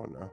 on now.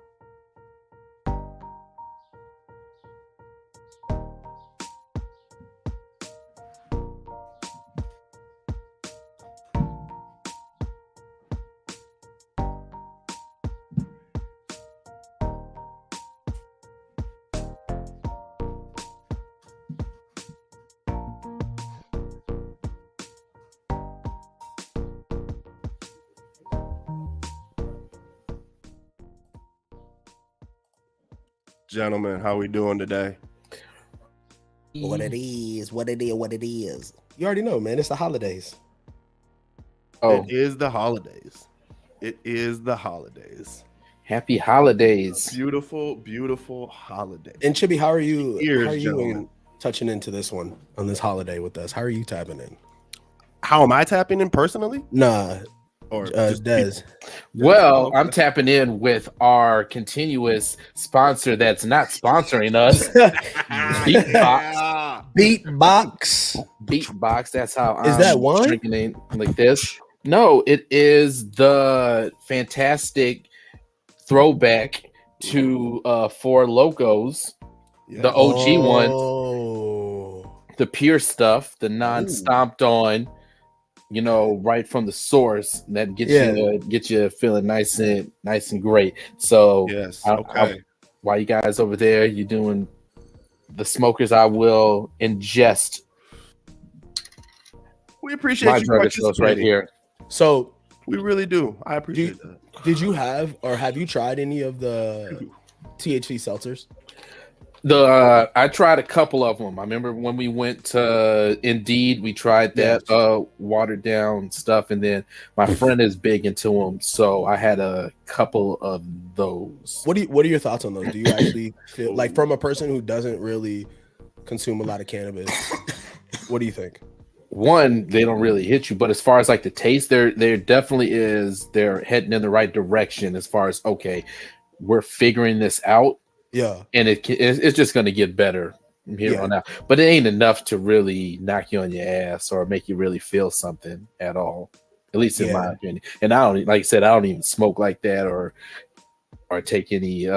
Gentlemen, how we doing today? What it is. You already know, man. It's the holidays. It is the holidays. It is the holidays. Happy holidays. Beautiful, beautiful holiday. And Chibi, how are you? Cheers, how are you gentlemen. touching into this one on this holiday with us? How are you tapping in? How am I tapping in personally? Nah, Or Dez. Well, I'm tapping in with our continuous sponsor that's not sponsoring us. Beatbox. Beatbox. That's how Is I'm that wine? drinking it like this. No, it is the fantastic throwback to Four Locos, the OG one, the pure stuff, the non-stomped on. You know, right from the source that gets you feeling nice and great. So, yes, while you guys over there, you doing the smokers, I will ingest. We appreciate my you drug shows right here. So we really do. I appreciate that. Did you have you tried any of the THC seltzers? I tried a couple of them. I remember when we went to Indeed, we tried that watered down stuff, and then my friend is big into them, so I had a couple of those. What are your thoughts on those? Do you actually feel like, from a person who doesn't really consume a lot of cannabis, what do you think? One, they don't really hit you, but as far as like the taste, there definitely is. They're heading in the right direction as far as, okay, we're figuring this out. Yeah, and it's just going to get better from here on out. But it ain't enough to really knock you on your ass or make you really feel something at all. At least in my opinion. And I don't, like I said, I don't even smoke like that or take any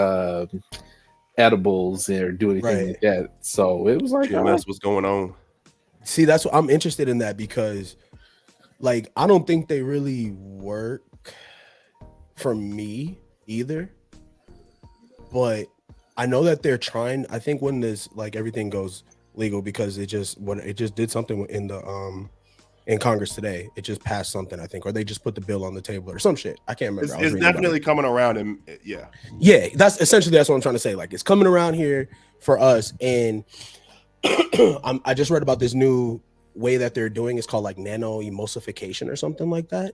edibles or do anything like that. So it was like, what's going on? See, that's what I'm interested in, that because, like, I don't think they really work for me either. But I know that they're trying. I think when this, like, everything goes legal, because it just did something in the in Congress today. It just passed something, I think, or they just put the bill on the table or some shit. I can't remember. It's definitely coming around, and yeah. That's essentially what I'm trying to say. Like, it's coming around here for us, and I just read about this new way that they're doing. It's called like nano emulsification or something like that.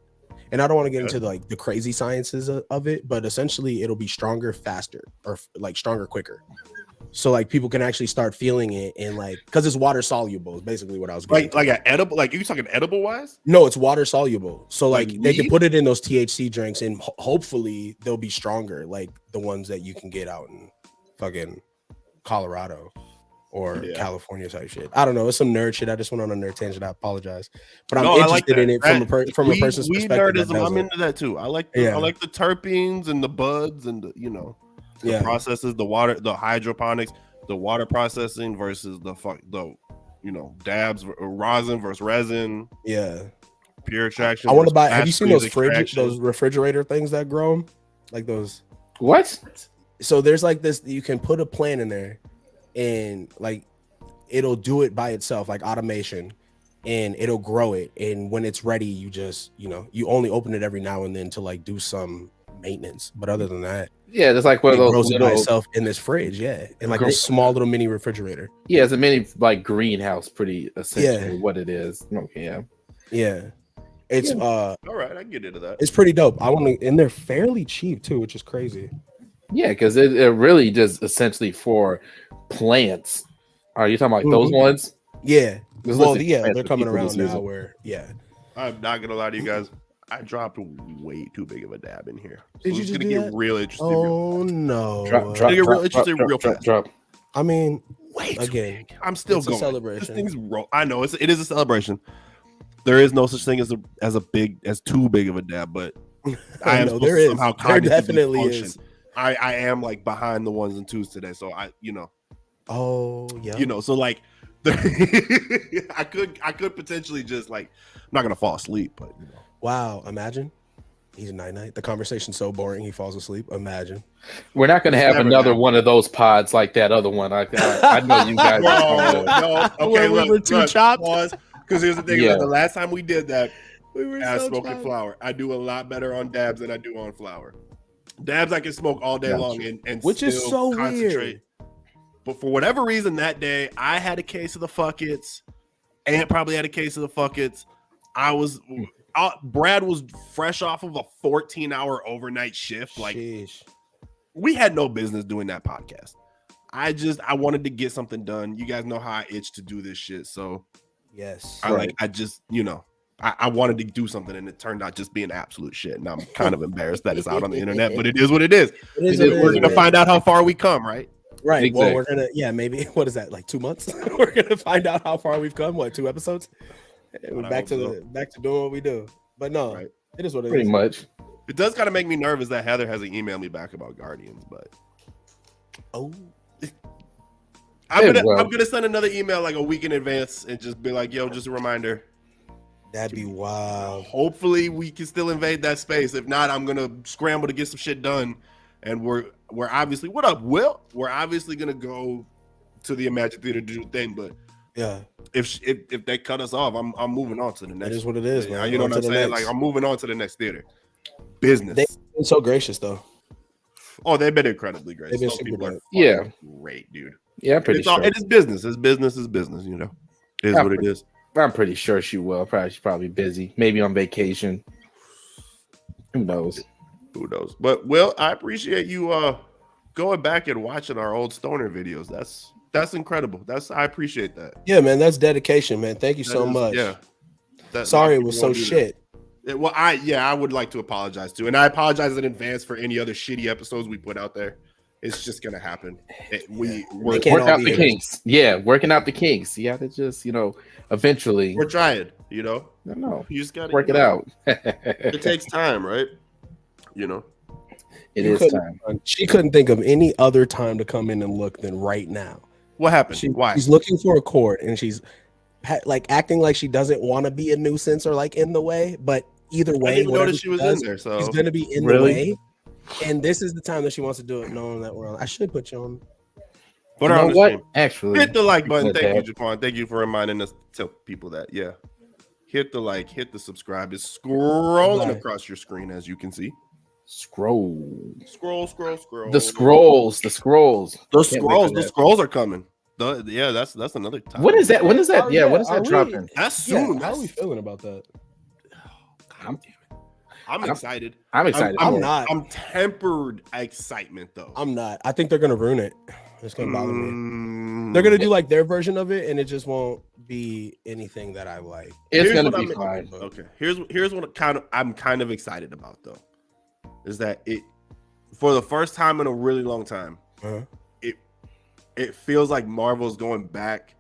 And I don't want to get into like the crazy sciences of it, but essentially it'll be stronger, faster, or like stronger, quicker. So like people can actually start feeling it, and like, because it's water soluble is basically what I was getting like an edible. Like, are you talking edible wise? No, it's water soluble. So like they can weed? put it in those THC drinks, and hopefully they'll be stronger, like the ones that you can get out in fucking Colorado or California type shit. I don't know. It's some nerd shit. I just went on a nerd tangent. I apologize, but I'm interested in it from a person's perspective. Nerdism, I'm into that too. I like the terpenes and the buds and the processes, the water, the hydroponics, the water processing versus the dabs, rosin versus resin. Yeah, pure extraction. I want to buy. Have you seen those refrigerator things that grow them? Like those. What? So there's like this. You can put a plant in there, and like it'll do it by itself, like automation, and it'll grow it. And when it's ready, you just you only open it every now and then to like do some maintenance. But other than that, there's like one of those grows it by itself in this fridge, and like a small little mini refrigerator. Yeah, it's a mini like greenhouse, pretty essentially what it is. It's all right, I get into that. It's pretty dope. And they're fairly cheap too, which is crazy. Yeah, because it really just essentially for plants. Are you talking about those ones? Yeah. Well, they're coming around now where, I'm not gonna lie to you guys. I dropped way too big of a dab in here. So Did you just get real interesting? Oh no! Real fast. I mean, wait. Again, I'm still it's going. A celebration. This thing's I know it is a celebration. There is no such thing as too big of a dab, but I am no, there is. somehow There definitely is. I am like behind the ones and twos today. So Oh yeah. So like I could potentially just like I'm not gonna fall asleep, but Wow, imagine. He's night. The conversation's so boring he falls asleep. Imagine. We're not going to have another one of those pods like that other one. I know you guys. No, okay, we were too chopped. Because here's the thing: the last time we did that, we were smoking flower. I do a lot better on dabs than I do on flower. Dabs I can smoke all day long and which still is so concentrate. Weird. But for whatever reason that day, I had a case of the fuck it's. Ant probably had a case of the fuck it's. Brad was fresh off of a 14-hour overnight shift. Like, sheesh. We had no business doing that podcast. I wanted to get something done. You guys know how I itch to do this shit. So yes, I wanted to do something, and it turned out just being absolute shit. And I'm kind of embarrassed that it's out on the internet, but it is what it is. We're gonna find out how far we come, right? Right. Exactly. Well, we're gonna maybe what is that, like 2 months? We're gonna find out how far we've come. What, 2 episodes? We're back to doing what we do. But no, right. It is what it Pretty is. much. It does kind of make me nervous that Heather hasn't emailed me back about Guardians, but I'm gonna send another email like a week in advance and just be like, yo, just a reminder. That'd be wild. Hopefully we can still invade that space. If not, I'm gonna scramble to get some shit done. And we're obviously, what up, Will? We're obviously gonna go to the Imagine Theater to do the thing, but yeah, if they cut us off, I'm moving on to the next. That is what it is, man. You know what I'm saying? Like, I'm moving on to the next theater. Business. They've been so gracious though. Oh, they've been incredibly gracious. They've been super great, dude. Yeah, I'm pretty sure. It is business. It's business is business. It is what it is. I'm pretty sure she will. She's probably busy. Maybe on vacation. Who knows? But Will, I appreciate you going back and watching our old stoner videos. That's incredible. I appreciate that. Yeah, man, that's dedication, man. Thank you so much. Yeah. Sorry it was so shit. I would like to apologize too, and I apologize in advance for any other shitty episodes we put out there. It's just gonna happen. We're working out the kinks. Yeah, working out the kinks. You have to just, eventually. We're trying. No, you just gotta work it out. It takes time, right? It is time. She couldn't think of any other time to come in and look than right now. What happened? Why? She's looking for a cord, and she's like acting like she doesn't want to be a nuisance or like in the way, but either way, I didn't notice she was in there, so she's gonna be in the way. And this is the time that she wants to do it, knowing that we're on. I should put you on. Put her on the stream. Actually, hit the like button. Thank you, Jaquan. Thank you for reminding us to tell people that. Yeah, hit the like, hit the subscribe. It's scrolling across your screen, as you can see. Scroll. The scrolls are coming. That's another time. What is that? When is that? When is that dropping? That's soon. How are we feeling about that? I'm excited. I'm excited. I'm not. I'm tempered excitement though. I'm not. I think they're gonna ruin it. It's gonna bother me. They're gonna do like their version of it, and it just won't be anything that I like. It's gonna be fine. Okay. Here's what I'm kind of excited about though, is that it, for the first time in a really long time, it feels like Marvel's going back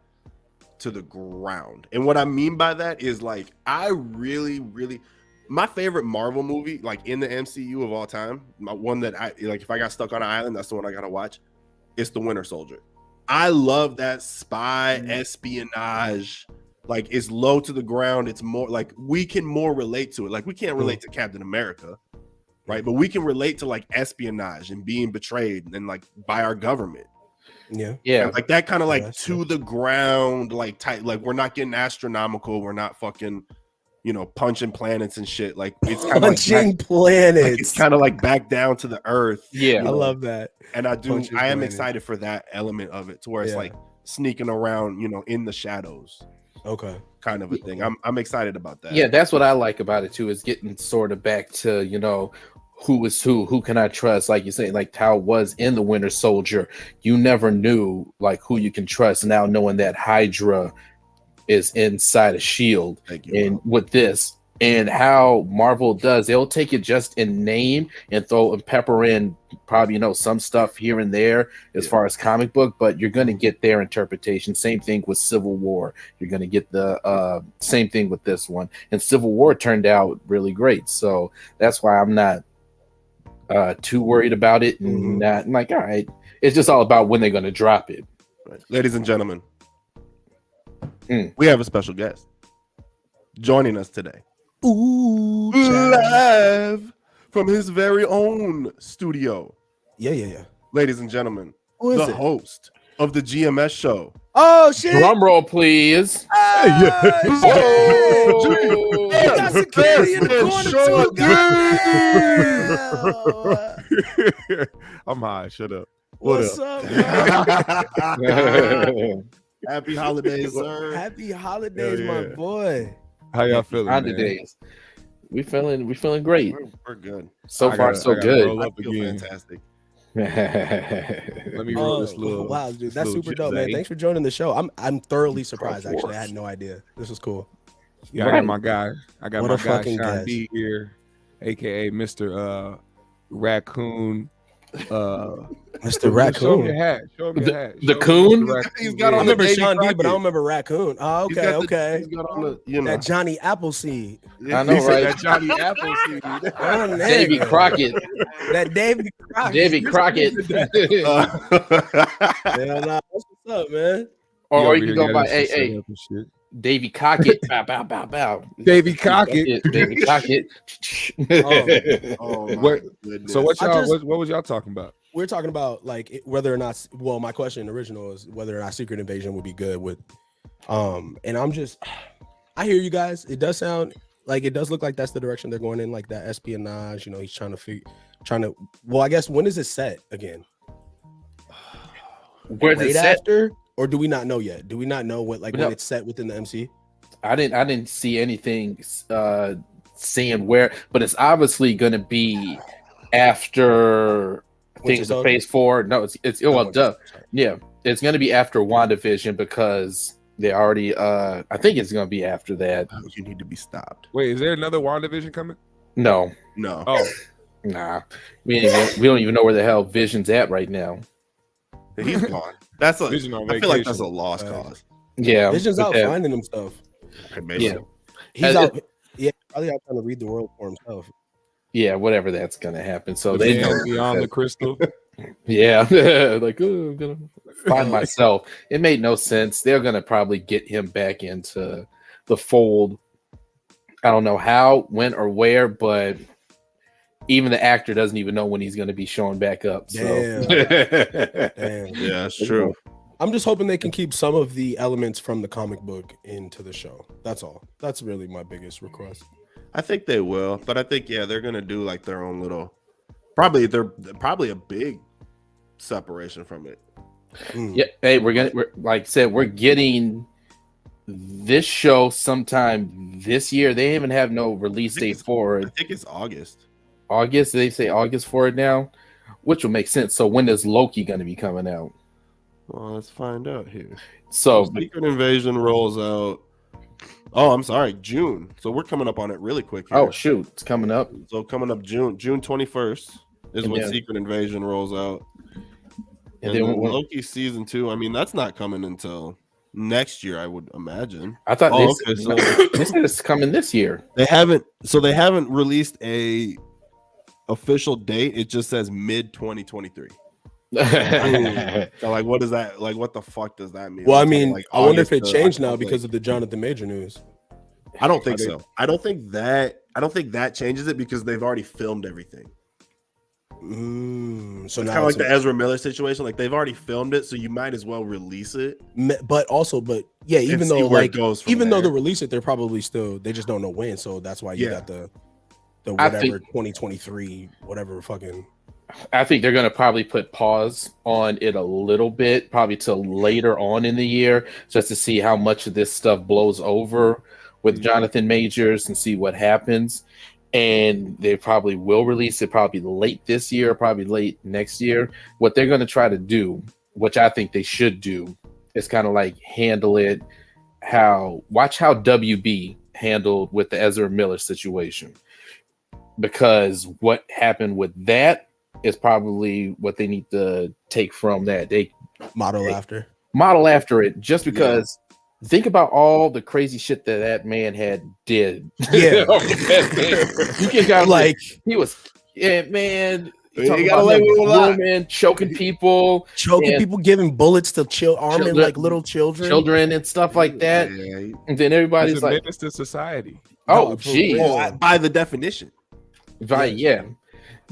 to the ground. And what I mean by that is like, I really, my favorite Marvel movie, like in the MCU of all time, my one that I like, if I got stuck on an island, that's the one I gotta watch. It's The Winter Soldier. I love that spy espionage. Like, it's low to the ground. It's more like we can more relate to it. Like, we can't relate to Captain America, right? But we can relate to like espionage and being betrayed and like by our government. Yeah. Like that kind of like to the ground, like tight. Like, we're not getting astronomical. We're not fucking, punching planets and shit. Like, it's kind of punching planets. Like, it's kind of like back down to the earth. Yeah, I love that. And I am excited for that element of it, to where it's like sneaking around, in the shadows. Okay. Kind of a thing. I'm excited about that. Yeah, that's what I like about it too, is getting sort of back to, who is who can I trust? Like you say, like Tao was in the Winter Soldier. You never knew like who you can trust. Now knowing that Hydra is inside a shield, and with this, and how Marvel does, they'll take it just in name and throw and pepper in probably some stuff here and there as far as comic book, but you're going to get their interpretation. Same thing with Civil War. You're going to get the same thing with this one, and Civil War turned out really great. So that's why I'm not too worried about it. And not I'm like, all right, it's just all about when they're going to drop it. Right. Ladies and gentlemen, we have a special guest joining us today. Live from his very own studio. Yeah. Ladies and gentlemen, the host of the GMS show. Oh shit! Drum roll, please. Got security in the corner too. I'm high. Shut up. What's up? Happy holidays, sir. Happy holidays, my boy. How y'all feeling? Holidays. We feeling great. We're good. So far, so good. I feel fantastic. Let me roll this little. Wow, dude, that's super dope, man. Thanks for joining the show. I'm thoroughly surprised. Actually, I had no idea. This was cool. Yeah, I got my guy. Sean D here, aka Mr. Raccoon. Mr. Raccoon. Show me your hat. The coon. He's got I on remember the Sean D, Crockett. but I don't remember Raccoon. Oh, okay. He's got on the, that Johnny Appleseed. I know, right? That Johnny Appleseed. Davy Crockett. That Davy Crockett. Davy Crockett. Hell nah. What's up, man? Or you can go by Davy Crockett. Bow, bow, bow, bow. Davy Crockett. Davy Crockett. So what was y'all talking about? We're talking about like whether or not. Well, my question original is whether or not Secret Invasion would be good with. And I hear you guys. It does sound like it does look like that's the direction they're going in, like that espionage. You know, he's trying to. Well, I guess when is it set again? Where's it set? After, or do we not know yet? Do we not know when it's set within the MC? I didn't see anything saying where, but it's obviously going to be after things of Phase 4. No, it's duh. Yeah, it's going to be after WandaVision because they already. I think it's going to be after that. You need to be stopped. Wait, is there another WandaVision coming? No. Oh, nah. We don't even know where the hell Vision's at right now. He's gone. I feel like that's a lost cause. Yeah, Vision's out finding himself. Yeah, he's out. Probably out trying to read the world for himself. Yeah, whatever that's gonna happen. So they know beyond the crystal. Yeah, like I'm gonna find myself. It made no sense. They're gonna probably get him back into the fold. I don't know how, when, or where, but even the actor doesn't even know when he's going to be showing back up. So. Damn. Yeah, it's true. I'm just hoping they can keep some of the elements from the comic book into the show. That's all. That's really my biggest request. I think they will, but I think they're going to do like their own little. They're probably a big separation from it. Yeah. Hey, we're like I said, we're getting this show sometime this year. They even have no release date for it. I think it's August. They say August for it now, which will make sense. So when is Loki going to be coming out? Well, let's find out here. So Secret Invasion rolls out. Oh, I'm sorry, June. So we're coming up on it really quick here. Oh shoot, it's coming up. So coming up June 21st is when Secret Invasion rolls out. And then Loki season 2. I mean, that's not coming until next year, I would imagine. I thought they said it's coming this year. They haven't released a official date. It just says mid 2023. So like, what is that? Like, what the fuck does that mean? Well, I mean, I wonder if it changed now because of the Jonathan Major news. I don't think so. I don't think that changes it because they've already filmed everything. So it's kind of like the Ezra Miller situation. Like they've already filmed it, so you might as well release it. But yeah, even though they release it, they're probably they just don't know when. So that's why you got the whatever 2023 whatever fucking. I think they're going to probably put pause on it a little bit, probably till later on in the year, just to see how much of this stuff blows over with Jonathan Majors and see what happens. And they probably will release it probably late this year, probably late next year. What they're going to try to do, which I think they should do, is kind of like handle it watch how WB handled with the Ezra Miller situation. Because what happened with that is probably what they need to take from that. They model after it, just because think about all the crazy shit that man had did. Yeah. You can like he was man. You gotta like women choking people, giving bullets to arming like little children and stuff like that. Yeah. And then everybody's like, menace to society. Oh, geez. By the definition, right? Yeah,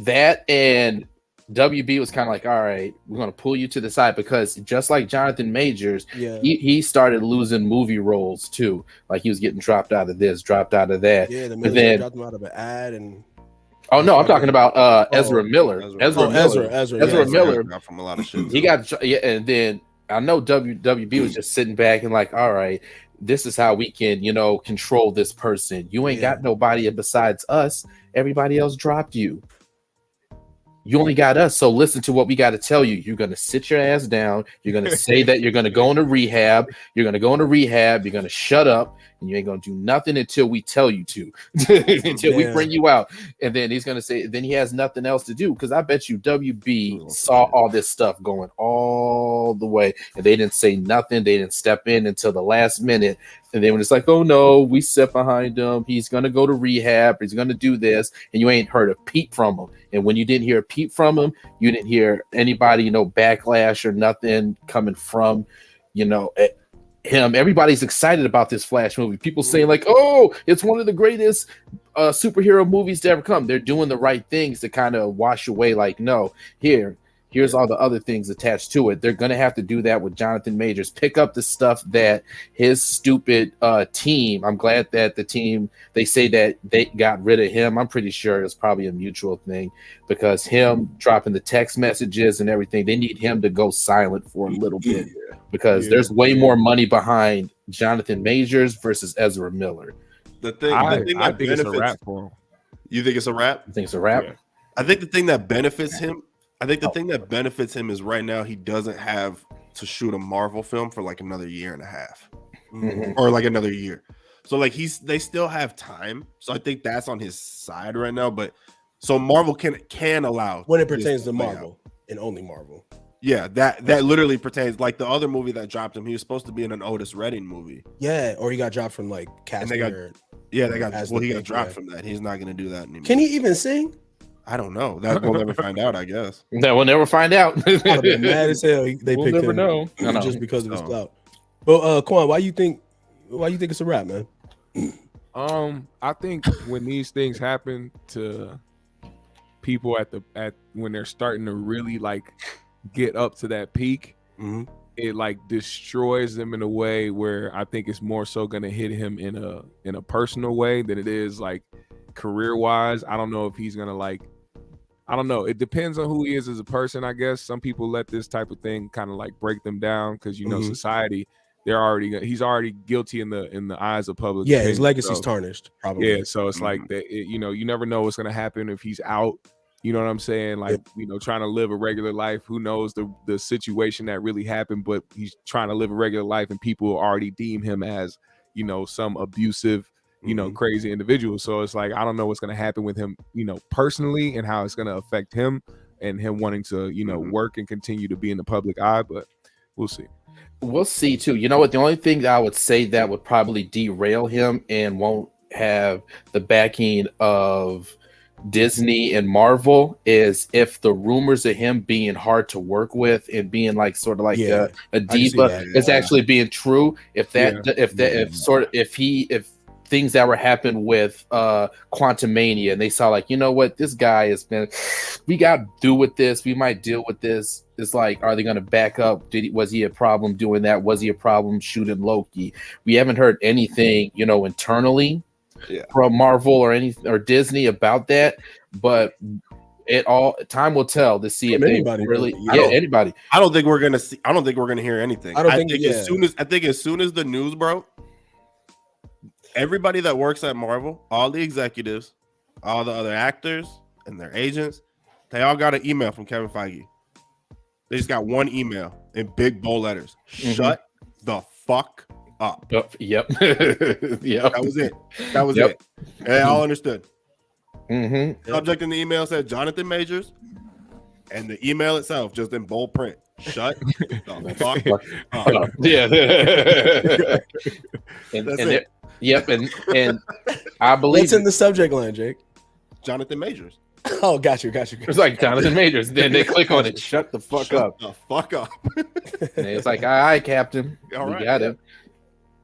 that and WB was kind of like, all right, we're gonna pull you to the side because just like Jonathan Majors, he started losing movie roles too. Like he was getting dropped out of this, dropped out of that. Yeah, the military dropped him out of an ad and. Oh no, I'm talking about Ezra Miller. Ezra Miller got from a lot of shit. He got and then I know WB was just sitting back and like, all right, this is how we can, control this person. You ain't got nobody besides us. Everybody else dropped you. You only got us, so listen to what we got to tell you. You're going to sit your ass down. You're going to say that you're going to go into rehab. You're going to go into rehab. You're going to shut up, and you ain't going to do nothing until we tell you to, until we bring you out. And then he's going to say, then he has nothing else to do because I bet you WB saw all this stuff going all the way, and they didn't say nothing. They didn't step in until the last minute. And then when it's like, oh no, we sit behind him. He's going to go to rehab. He's going to do this. And you ain't heard a peep from him. And when you didn't hear a peep from him, you didn't hear anybody, backlash or nothing coming from, him. Everybody's excited about this Flash movie. People saying like, oh, it's one of the greatest superhero movies to ever come. They're doing the right things to kind of wash away like, no, here's all the other things attached to it. They're going to have to do that with Jonathan Majors. Pick up the stuff that his stupid team, I'm glad that the team, they say that they got rid of him. I'm pretty sure it's probably a mutual thing because him dropping the text messages and everything, they need him to go silent for a little bit because there's way more money behind Jonathan Majors versus Ezra Miller. I think it's a wrap for him. You think it's a wrap? I think it's a wrap. Yeah. I think the thing that benefits him is right now he doesn't have to shoot a Marvel film for like another year and a half, or like another year. So like they still have time. So I think that's on his side right now. But so Marvel can allow when it pertains to Marvel and only Marvel. Yeah, that literally pertains. Like the other movie that dropped him, he was supposed to be in an Otis Redding movie. Yeah, or he got dropped from like Casper. He got dropped from that. He's not going to do that anymore. Can he even sing? I don't know. That we'll never find out, I guess. That we'll never find out. I'd be mad as hell. They picked never him know. Just because of his clout. But Quan, why you think it's a rap, man? I think when these things happen to people at when they're starting to really like get up to that peak, it like destroys them in a way where I think it's more so going to hit him in a personal way than it is like career wise. I don't know if he's gonna like, I don't know. It depends on who he is as a person, I guess. Some people let this type of thing kind of like break them down because society, he's already guilty in the eyes of public. Yeah, his legacy's tarnished, probably. Yeah, so it's like that. You never know what's gonna happen if he's out. You know what I'm saying? Like, trying to live a regular life. Who knows the situation that really happened? But he's trying to live a regular life, and people already deem him as some abusive, crazy individual. So it's like, I don't know what's going to happen with him, personally, and how it's going to affect him and him wanting to, work and continue to be in the public eye. But we'll see. We'll see too. You know what? The only thing that I would say that would probably derail him and won't have the backing of Disney and Marvel is if the rumors of him being hard to work with and being like sort of like a diva is actually being true. If things that were happening with Quantumania and they saw like, this guy has been, we got to do with this. We might deal with this. It's like, are they going to back up? Was he a problem doing that? Was he a problem shooting Loki? We haven't heard anything, internally from Marvel or Disney about that, but time will tell to see if anybody really anybody. I don't think we're gonna hear anything. I think as soon as the news broke, everybody that works at Marvel, all the executives, all the other actors and their agents, they all got an email from Kevin Feige. They just got one email in big bold letters. Shut the fuck up. Yep. That was it. It. And they all understood. Subject in the email said Jonathan Majors, and the email itself just in bold print. Shut the fuck up. Yeah. That's it. Yep, and I believe it's in the subject line, Jake. Jonathan Majors. Oh, got you. It's like Jonathan Majors. Then they click on it. Shut the fuck up. The fuck up. And it's like, all right, Captain. All we right, got it.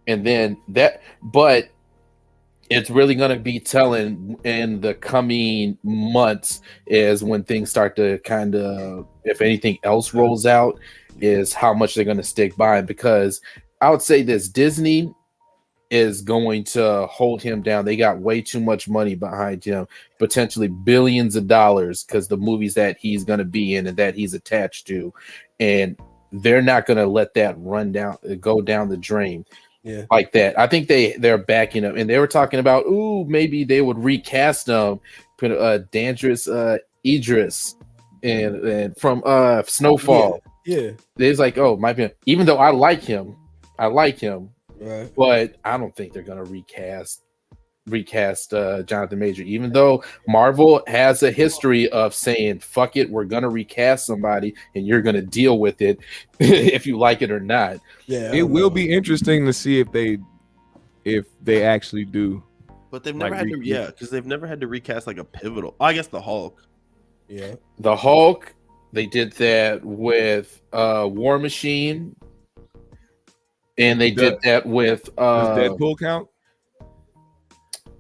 And then but it's really going to be telling in the coming months is when things start to kind of, if anything else rolls out, is how much they're going to stick by him. Because I would say this, Disney is going to hold him down. They got way too much money behind him, potentially billions of dollars, because the movies that he's going to be in and that he's attached to, and they're not going to let that go down the drain. Yeah, like that. I think they're backing up, and they were talking about, maybe they would recast them, put Dangerous Idris and from Snowfall. Yeah. It's like, might be, even though I like him, right. But I don't think they're gonna recast Jonathan Major, even though Marvel has a history of saying, fuck it, we're gonna recast somebody and you're gonna deal with it if you like it or not. Yeah, it will be interesting to see if they actually do. But they've never had to, because they've never had to recast like a pivotal. I guess the Hulk. Yeah, the Hulk, they did that with War Machine, and they did that with does Deadpool count?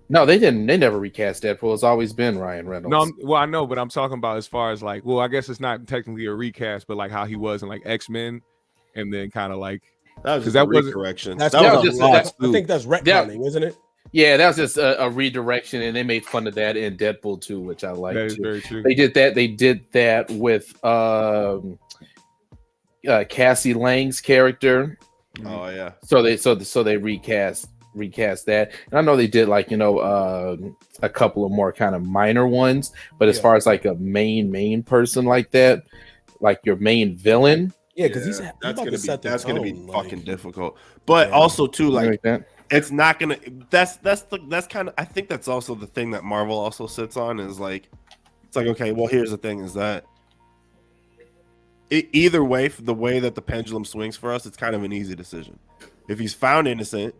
No, they didn't. They never recast Deadpool. It's always been Ryan Reynolds. No, I know, but I'm talking about as far as like, well, I guess it's not technically a recast, but like how he was in like X-Men, and then kind of like that was just a correction. I think that's retconning, isn't it? Yeah, that was just a redirection, and they made fun of that in Deadpool 2, which I like. That is very true. They did that. They did that with Cassie Lang's character. Oh yeah. So they recast that, and I know they did like a couple of more kind of minor ones, but as far as like a main person like that, like your main villain, because that's gonna be fucking difficult. But also too, like that. It's not gonna. That's kind of. I think that's also the thing that Marvel also sits on is like, it's like, okay, well, here's the thing is that either way, the way that the pendulum swings for us, it's kind of an easy decision. If he's found innocent,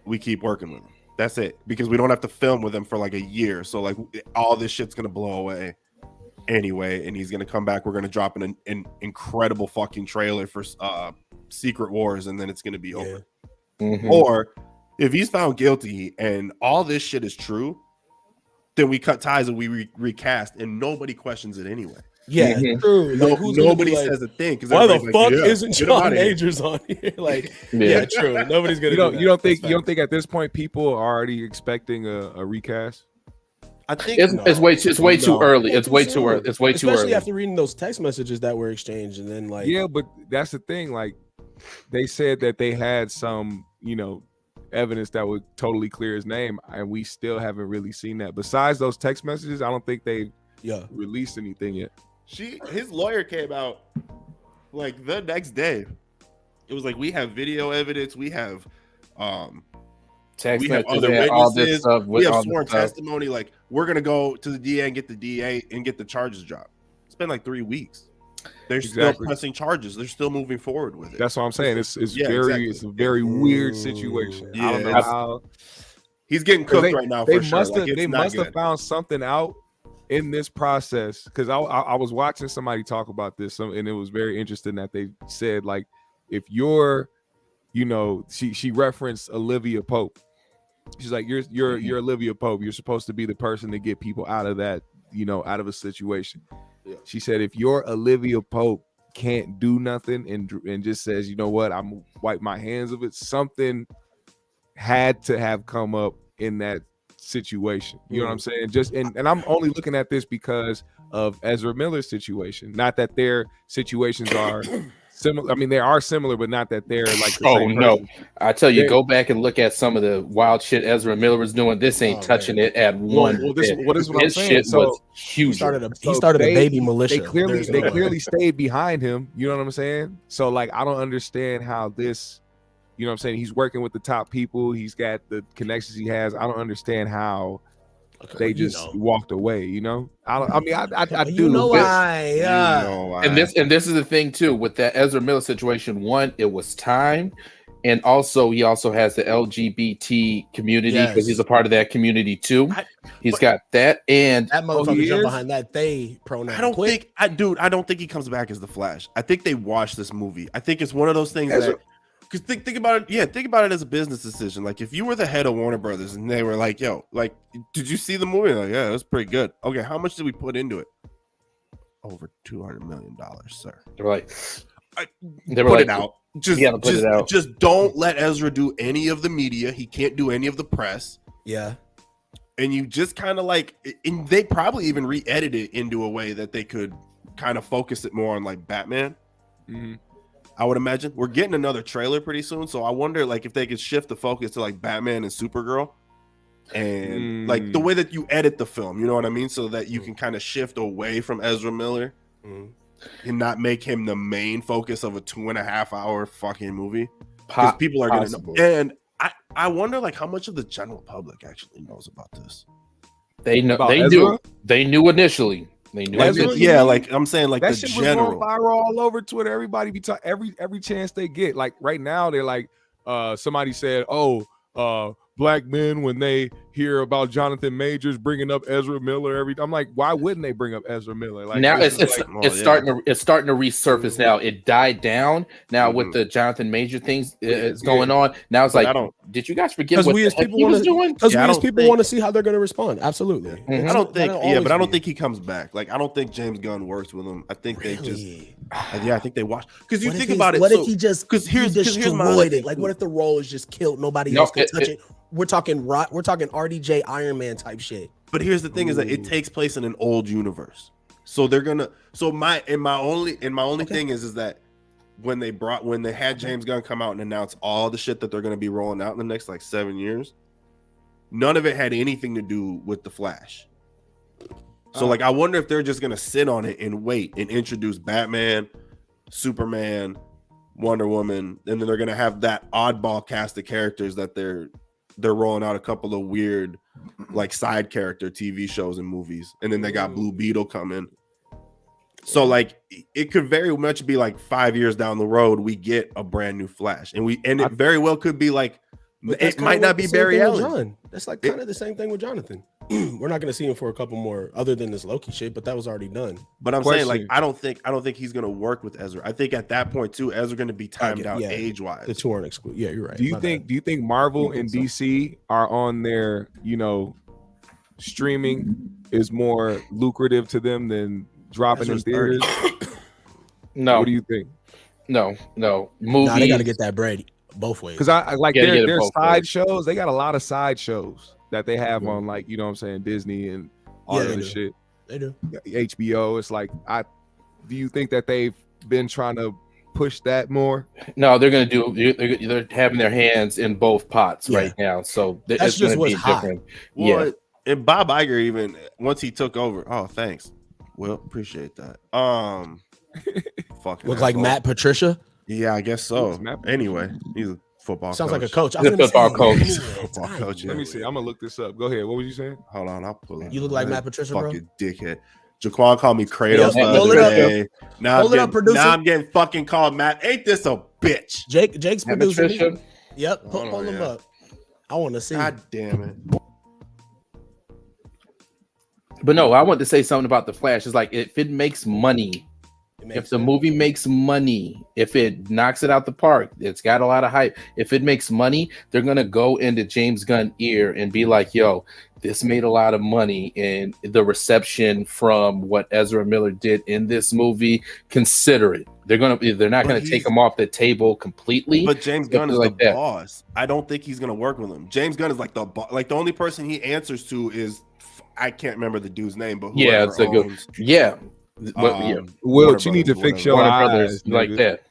we keep working with him. That's it, because we don't have to film with him for like a year. So like all this shit's gonna blow away anyway, and he's gonna come back. We're gonna drop an incredible fucking trailer for Secret Wars, and then it's gonna be over. Mm-hmm. Or if he's found guilty and all this shit is true, then we cut ties and we recast, and nobody questions it anyway. Yeah, true. Like, nobody says a thing. Why the fuck isn't John Majors on here? Like, true. Nobody's gonna. You don't think at this point people are already expecting a recast? I think it's way too early. It's way too early. It's way too early. Especially after reading those text messages that were exchanged, and then like, but that's the thing. Like, they said that they had some, evidence that would totally clear his name, and we still haven't really seen that. Besides those text messages, I don't think they've released anything yet. His lawyer came out like the next day. It was like, we have video evidence, we have text we have other witnesses, all this stuff, we have sworn testimony. Like, we're gonna go to the DA and get the DA and get the charges dropped. It's been like 3 weeks. They're still pressing charges. They're still moving forward with it. That's what I'm saying. It's a very weird situation. Yeah, I don't know how he's getting cooked right now. They must have found something out in this process, because I was watching somebody talk about this, and it was very interesting that they said, like, if you're, she referenced Olivia Pope. She's like, you're Olivia Pope. You're supposed to be the person to get people out of that, out of a situation. Yeah. She said, if your Olivia Pope can't do nothing and just says, you know what, I'm gonna wipe my hands of it, something had to have come up in that situation. You know what I'm saying? Just and I'm only looking at this because of Ezra Miller's situation. Not that their situations are similar. I mean, they are similar, but not that they're like the same person. I tell you, go back and look at some of the wild shit Ezra Miller was doing. This ain't touching it at one. Well, this is what I'm saying. Shit was huge. He started a baby militia. They clearly stayed behind him. You know what I'm saying? So like, I don't understand how this. You know what I'm saying? He's working with the top people. He's got the connections he has. I don't understand how they just walked away. I do. You know why? And this is the thing too with that Ezra Miller situation. One, it was time, And also, he also has the LGBT community because he's a part of that community too. He's got that, and that motherfucker jump behind that they pronoun. I don't think he comes back as the Flash. I think they watched this movie. I think it's one of those things because think about it. Yeah, think about it as a business decision. Like if you were the head of Warner Brothers and they were like, "Yo, like, did you see the movie?" Like, yeah, it was pretty good. Okay, how much did we put into it? Over $200 million, sir. They're like, put it out. Put it out. Just don't let Ezra do any of the media. He can't do any of the press. Yeah. And you just kind of like, and they probably even re-edit it into a way that they could kind of focus it more on like Batman. Mm-hmm. I would imagine we're getting another trailer pretty soon. So I wonder like if they could shift the focus to like Batman and Supergirl and like the way that you edit the film, you know what I mean? So that you can kind of shift away from Ezra Miller. And not make him the main focus of a 2.5 hour fucking movie because people are gonna know. And I wonder like how much of the general public actually knows about this. They know they knew initially. They knew like I'm saying like that the shit general was going viral all over Twitter. Everybody be talking every chance they get. Like right now they're like somebody said, black men when they hear about Jonathan Majors bringing up Ezra Miller I'm like, why wouldn't they bring up Ezra Miller? Like now it's starting to resurface now. It died down now with the Jonathan Major things is going on. Now it's like, did you guys forget what the heck he was doing? Because we as people want to see how they're going to respond. Absolutely. I don't think but I don't think he comes back. Like I don't think James Gunn works with him. I think they just I think they watch because you think about it. What if he just destroyed it? Like what if the role is just killed? Nobody else can touch it. We're talking RDJ Iron Man type shit. But here's the thing: is that it takes place in an old universe, so they're gonna. So my only thing is that when they had James Gunn come out and announce all the shit that they're gonna be rolling out in the next like 7 years, none of it had anything to do with the Flash. So like I wonder if they're just gonna sit on it and wait and introduce Batman, Superman, Wonder Woman, and then they're gonna have that oddball cast of characters that they're rolling out a couple of weird like side character TV shows and movies, and then they got Blue Beetle coming. So like it could very much be like 5 years down the road we get a brand new Flash, and it very well could be like it might not be Barry Allen. That's like kind of the same thing with Jonathan. We're not going to see him for a couple more, other than this Loki shit, but that was already done. But I'm saying, like, I don't think he's going to work with Ezra. I think at that point too, Ezra going to be timed out age wise. The two aren't excluded. Yeah, you're right. Do you think Marvel and DC are on their streaming is more lucrative to them than dropping in theaters? No. What do you think? No. Movies. Nah, they got to get that bread both ways. Because I like their side shows. They got a lot of side shows that they have on, like, you know what I'm saying, Disney and all of this shit. They do. HBO. It's like, do you think that they've been trying to push that more? No, they're going to do. They're having their hands in both pots right now. So that's just what's hot. Different. Well, and Bob Iger, even once he took over. Oh, thanks. Well, appreciate that. Fucking look like Matt Patricia. Yeah, I guess so. Anyway, he's a football sounds coach. Like a coach. He's a football coach. Football coach. Let me see. I'm gonna look this up. Go ahead. What was you saying? Hold on, I'll pull it. You look like Matt Patricia, fucking dickhead. Jaquan called me Kratos the other day. Now I'm getting fucking called Matt. Ain't this a bitch? Jake's producing. Yep. Pull him up. I want to see. God damn it. But no, I want to say something about the Flash. It's like if it makes money. If the movie makes money, if it knocks it out the park, it's got a lot of hype. If it makes money, they're going to go into James Gunn's ear and be like, yo, this made a lot of money. And the reception from what Ezra Miller did in this movie, consider it. They're not going to take him off the table completely. But James Gunn is like the boss. I don't think he's going to work with him. James Gunn is like the boss. Like the only person he answers to is, I can't remember the dude's name, but it's a good. Yeah. Will, you need to fix your eyes like that.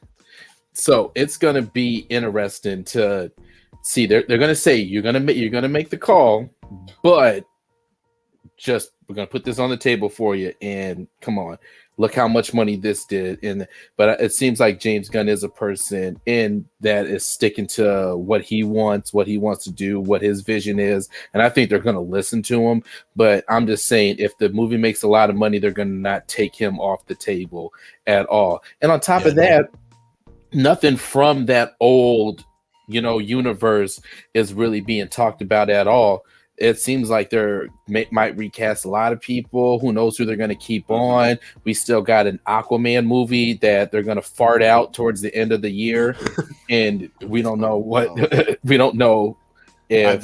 So it's gonna be interesting to see. They're gonna say you're gonna make the call, but just we're gonna put this on the table for you. And come on, look how much money this did. But it seems like James Gunn is a person in that is sticking to what he wants to do, what his vision is, and I think they're gonna listen to him. But I'm just saying, if the movie makes a lot of money, they're gonna not take him off the table at all. And on top of that, nothing from that old universe is really being talked about at all. It seems like they're might recast a lot of people. Who knows who they're going to keep on? We still got an Aquaman movie that they're going to fart out towards the end of the year, and we don't know what we don't know. I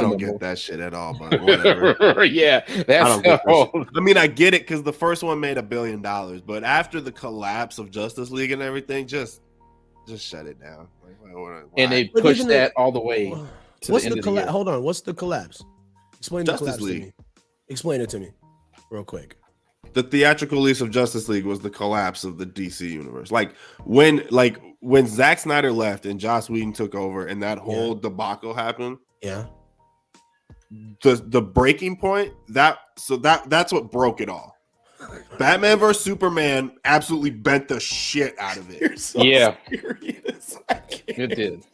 don't get that shit at all, but whatever. Yeah, that's I mean, I get it because the first one made $1 billion, but after the collapse of Justice League and everything, just shut it down. Why? And they pushed that all the way to what's the end of the year. Hold on, what's the collapse? Explain Justice the collapse League. to me. Explain it to me, real quick. The theatrical release of Justice League was the collapse of the DC universe. Like when Zack Snyder left and Joss Whedon took over, and that whole debacle happened. Yeah. The breaking point that's what broke it all. Batman vs Superman absolutely bent the shit out of it. You're so serious. It did.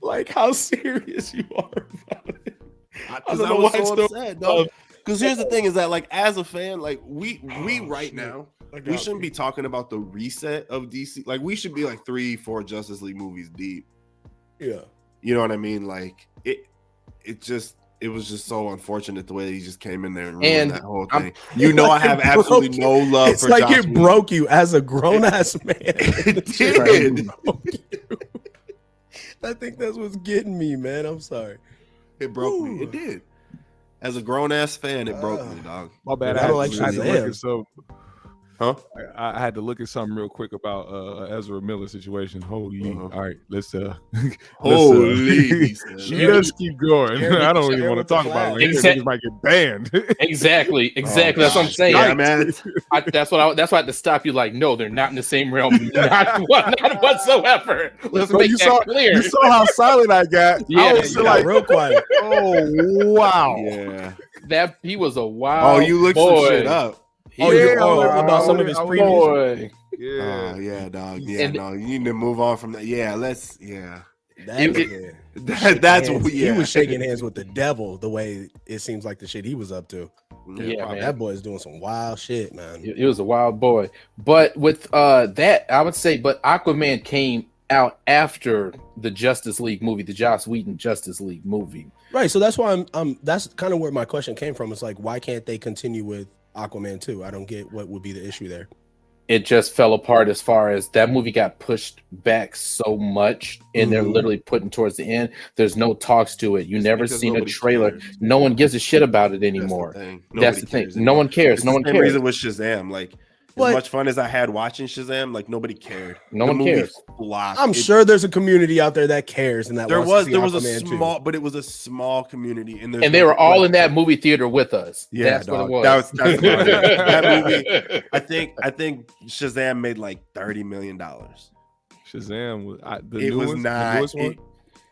Like how serious you are about it. Because I was so upset, dog. Because here's the thing: is that like as a fan, like we now we shouldn't be talking about the reset of DC. Like we should be like 3-4 Justice League movies deep. Yeah, you know what I mean. Like it was just so unfortunate the way he just came in there and ruined that whole thing. I have absolutely no love for. It's like it broke you as a grown ass man. It did. I think that's what's getting me, man. I'm sorry. It broke me. It did. As a grown ass fan, it broke me, dog. My bad. I don't like I had to look at some. Huh? I had to look at something real quick about Ezra Miller situation. Holy, all right, let's holy. Let's keep going. I don't even want to talk about it. Niggas might get banned. Exactly. That's what I'm saying. Yeah, man. That's why I had to stop you. Like, no, they're not in the same realm. Not whatsoever. Let's make that clear. You saw how silent I got. Yeah, I was like real quiet. Oh wow. Yeah. That he was a wild. Oh, you looked some shit up. About some of his previous. Boy. Yeah. Oh yeah, dog. Yeah, no, you need to move on from that. Yeah, let's. Yeah. That's what he was shaking hands with the devil. The way it seems like the shit he was up to. Yeah, man. That boy is doing some wild shit, man. He was a wild boy. But with that, I would say, but Aquaman came out after the Justice League movie, the Joss Whedon Justice League movie. Right. So that's why I'm that's kind of where my question came from. It's like, why can't they continue with Aquaman 2? I don't get what would be the issue there. It just fell apart as far as that movie got pushed back so much, and they're literally putting towards the end. There's no talks to it. You never seen a trailer. Cares. No one gives a shit about it anymore. That's the thing. No one cares. No one cares. The reason with Shazam, like as much fun as I had watching Shazam, like nobody cared. No one cares. I'm sure there's a community out there that cares, and that there was a small, but it was a small community, and they were all in that movie theater with us. Yeah, that's what it was. That's that movie. I think Shazam made like $30 million. Shazam was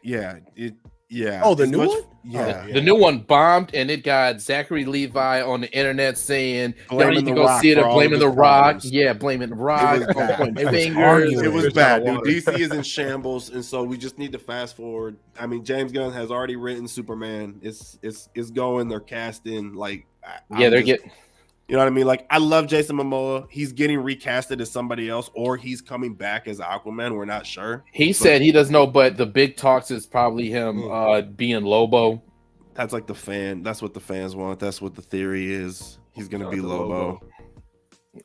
Yeah. Oh, the new one? Yeah. The new one bombed, and it got Zachary Levi on the internet saying, "Y'all need to go see it." Blaming The Rock. Yeah, blaming The Rock. It was bad. Dude, DC is in shambles, and so we just need to fast forward. I mean, James Gunn has already written Superman. It's going. They're casting like. They're getting. You know what I mean? Like, I love Jason Momoa. He's getting recasted as somebody else, or he's coming back as Aquaman. We're not sure. He said he doesn't know, but the big talks is probably him being Lobo. That's like That's what the fans want. That's what the theory is. He's going to be Lobo.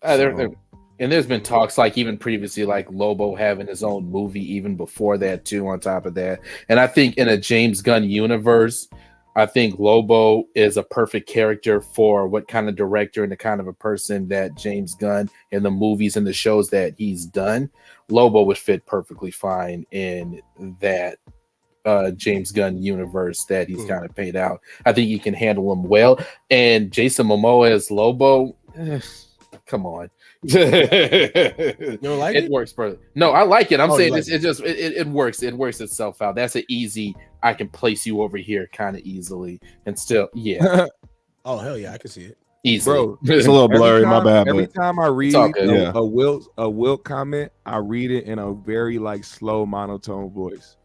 And there's been talks like even previously, like Lobo having his own movie even before that too, on top of that. And I think in a James Gunn universe, I think Lobo is a perfect character for what kind of director and the kind of a person that James Gunn in the movies and the shows that he's done. Lobo would fit perfectly fine in that James Gunn universe that he's kind of paid out. I think he can handle him well. And Jason Momoa as Lobo, come on. You don't like it? It works, brother. No, I like it. I'm saying this. It works. It works itself out. That's an easy. I can place you over here kind of easily, and still, yeah. Oh hell yeah, I can see it. Easily. Bro, it's a little blurry. My bad. Every time I read a Wilt comment, I read it in a very like slow monotone voice.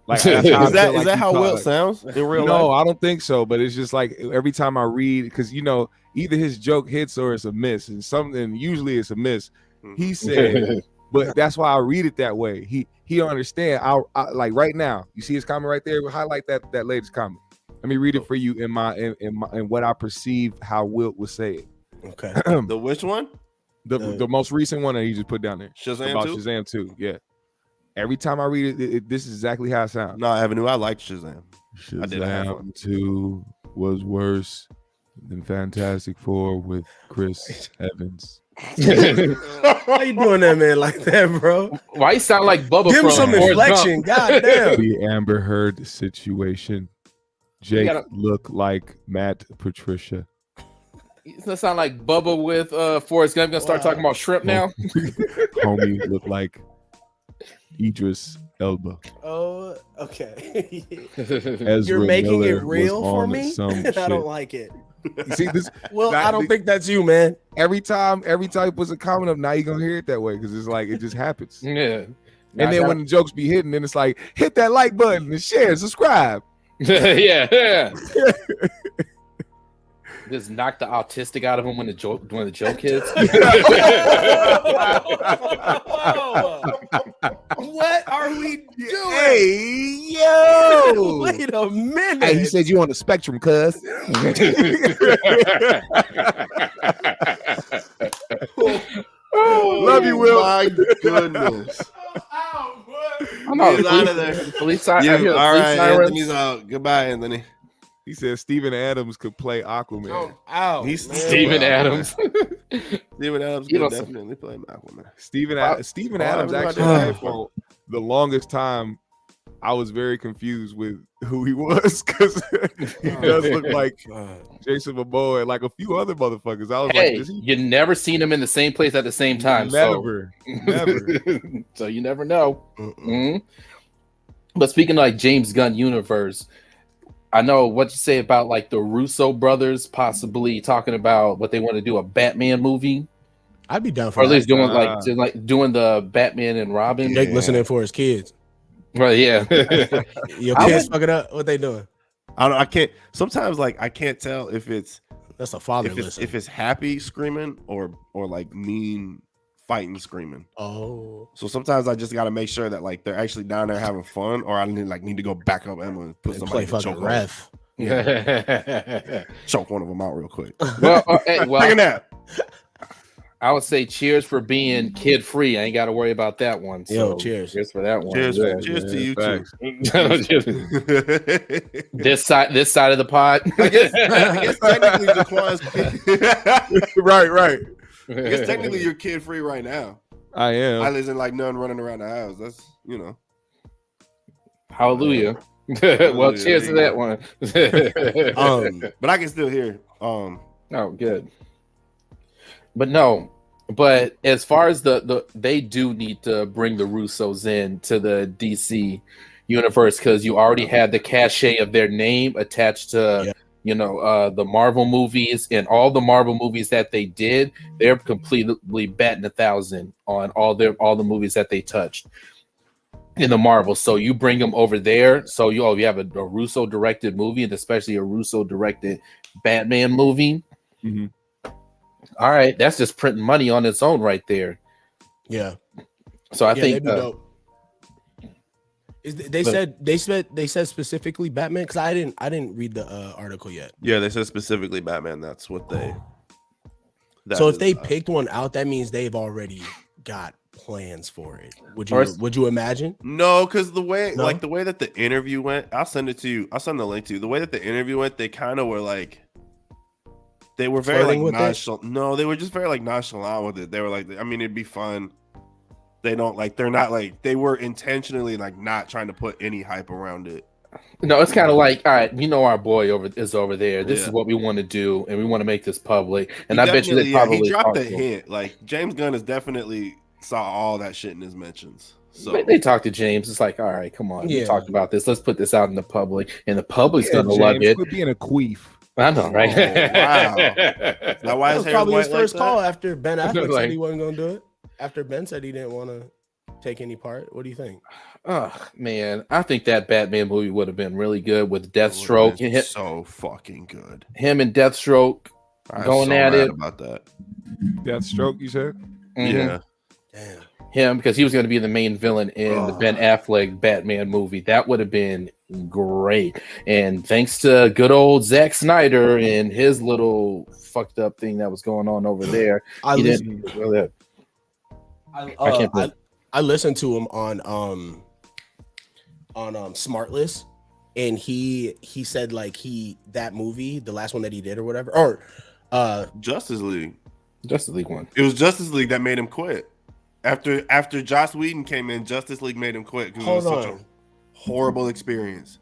Like is that how Wilt sounds in real life? No, I don't think so. But it's just like every time I read, because either his joke hits or it's a miss, and usually it's a miss. He said but that's why I read it that way. He understand. I like right now. You see his comment right there. Highlight that latest comment. Let me read it for you in what I perceive how Wilt would say it. Okay. The which one? The most recent one that he just put down there. Shazam about 2? Shazam 2. Yeah. Every time I read it, this is exactly how it sounds. No, Avenue, I like Shazam. Shazam 2 was worse than Fantastic Four with Chris Evans. Why you doing that, man, like that, bro? Why you sound like Bubba? Give him some inflection. God damn. The Amber Heard situation. Jake look like Matt Patricia. It's gonna sound like Bubba with Forrest Gump. Gonna start talking about shrimp now. Homie look like Idris Elba. Oh, okay. Ezra You're making Miller it real for on me. some I don't shit. like it. You see this? Well, I don't think that's you, man. Every time he puts a comment up, now you're gonna hear it that way because it's like it just happens. Yeah. And then when the jokes be hitting, then it's like hit that like button and share, subscribe. yeah. Just knock the autistic out of him when the joke hits. What are we doing? Hey, yo! Wait a minute. Hey, he said you on the spectrum, cuz. Love you, Will. My goodness. I'm out of there. Police All right, sirens. Anthony's out. Goodbye, Anthony. He said Steven Adams could play Aquaman. He's Steven Adams. Steven Adams could definitely play Aquaman. Steven Adams actually for the longest time. I was very confused with who he was because he does look like Jason Momoa and like a few other motherfuckers. I was like, you never seen him in the same place at the same time. Never. So you never know. Mm-hmm. But speaking of like James Gunn universe, I know what you say about like the Russo brothers possibly talking about what they want to do a Batman movie. I'd be down for or at least doing doing the Batman and Robin. Jake listening for his kids. Right, yeah. Your kids fucking up. What they doing? I can't. Sometimes like I can't tell if it's that's a father. If it's happy screaming or like mean fighting screaming. Oh. So sometimes I just got to make sure that like they're actually down there having fun, or I need to go back up Emma and put somebody play fucking ref. Yeah. Choke one of them out real quick. Well, take a nap. I would say cheers for being kid free. I ain't got to worry about that one. So yo, cheers for that one. Cheers to you too. This side of the pod. I guess technically Jaquan's right. I guess technically you're kid free right now. I am. I isn't like none running around the house. That's Hallelujah. Well, cheers to that one. But I can still hear. Oh, good. But as far as they do need to bring the Russos in to the DC universe because you already had the cachet of their name attached to the Marvel movies, and all the Marvel movies that they did, they're completely batting 1,000 on all the movies that they touched in the Marvel. So you bring them over there. So you have a Russo directed movie, and especially a Russo directed Batman movie. Mm-hmm. All right, that's just printing money on its own right there. Yeah. So I think they said specifically Batman because I didn't read the article yet. Yeah, they said specifically Batman. That's what they. So if they picked one out, that means they've already got plans for it. Would you imagine? No, because the way that the interview went, I'll send it to you. I'll send the link to you. The way that the interview went, they kind of were like. They were very like nonchalant. No, they were just very like nonchalant with it. They were like, I mean, it'd be fun. They don't like. They're not like. They were intentionally like not trying to put any hype around it. No, it's kind of like, all right, our boy is over there. This is what we want to do, and we want to make this public. And I bet you they probably he dropped a hint. Like James Gunn has definitely saw all that shit in his mentions. So they talked to James. It's like, all right, come on, we talked about this. Let's put this out in the public, and the public's gonna love it. Quit being a queef. I know, right? Wow. Now, why is probably his first like call after Ben Affleck said he wasn't going to do it? After Ben said he didn't want to take any part? What do you think? Oh, man. I think that Batman movie would have been really good with Deathstroke. So fucking good. Him and Deathstroke going at it. About that. Deathstroke, you said? Mm-hmm. Yeah. Damn. him, because he was going to be the main villain in the Ben Affleck Batman movie. That would have been great. And thanks to good old Zack Snyder and his little fucked up thing that was going on over there, I listened to him on Smartless, and he said like that movie, the last one that he did or whatever, or Justice League one. It was Justice League that made him quit. After Joss Whedon came in, Justice League made him quit because it was such a horrible experience.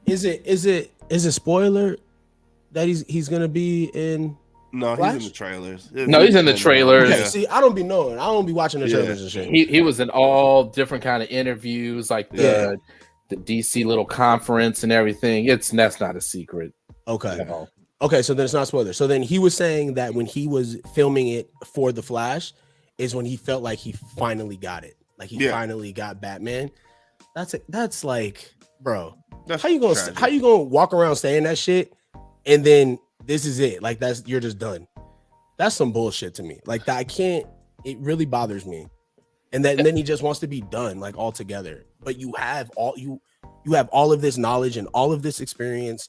Is it spoiler that he's gonna be in? No, Flash? he's in the trailers. He's in the trailers. Okay, see, I don't be knowing. I don't be watching the trailers and shit. He was in all different kind of interviews, like the DC little conference and everything. That's not a secret. Okay. Okay, so then it's not spoiler. So then he was saying that when he was filming it for The Flash is when he felt like he finally got it. Like he finally got Batman. That's like, bro. How you gonna walk around saying that shit and then this is it? Like you're just done. That's some bullshit to me. Like that, I can't. It really bothers me. And then he just wants to be done, like altogether. But you have all of this knowledge and all of this experience,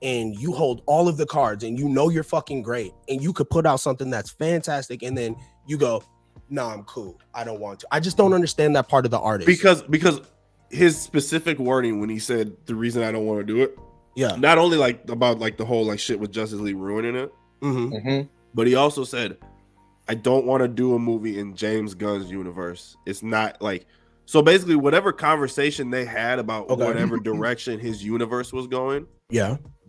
and you hold all of the cards, and you know you're fucking great, and you could put out something that's fantastic, and then you go, "Nah, I'm cool. I don't want to." I just don't understand that part of the artist because his specific wording when he said the reason I don't want to do it, not only like about like the whole like shit with Justice League ruining it, but he also said, I don't want to do a movie in James Gunn's universe. It's not like, so basically whatever conversation they had about whatever direction his universe was going,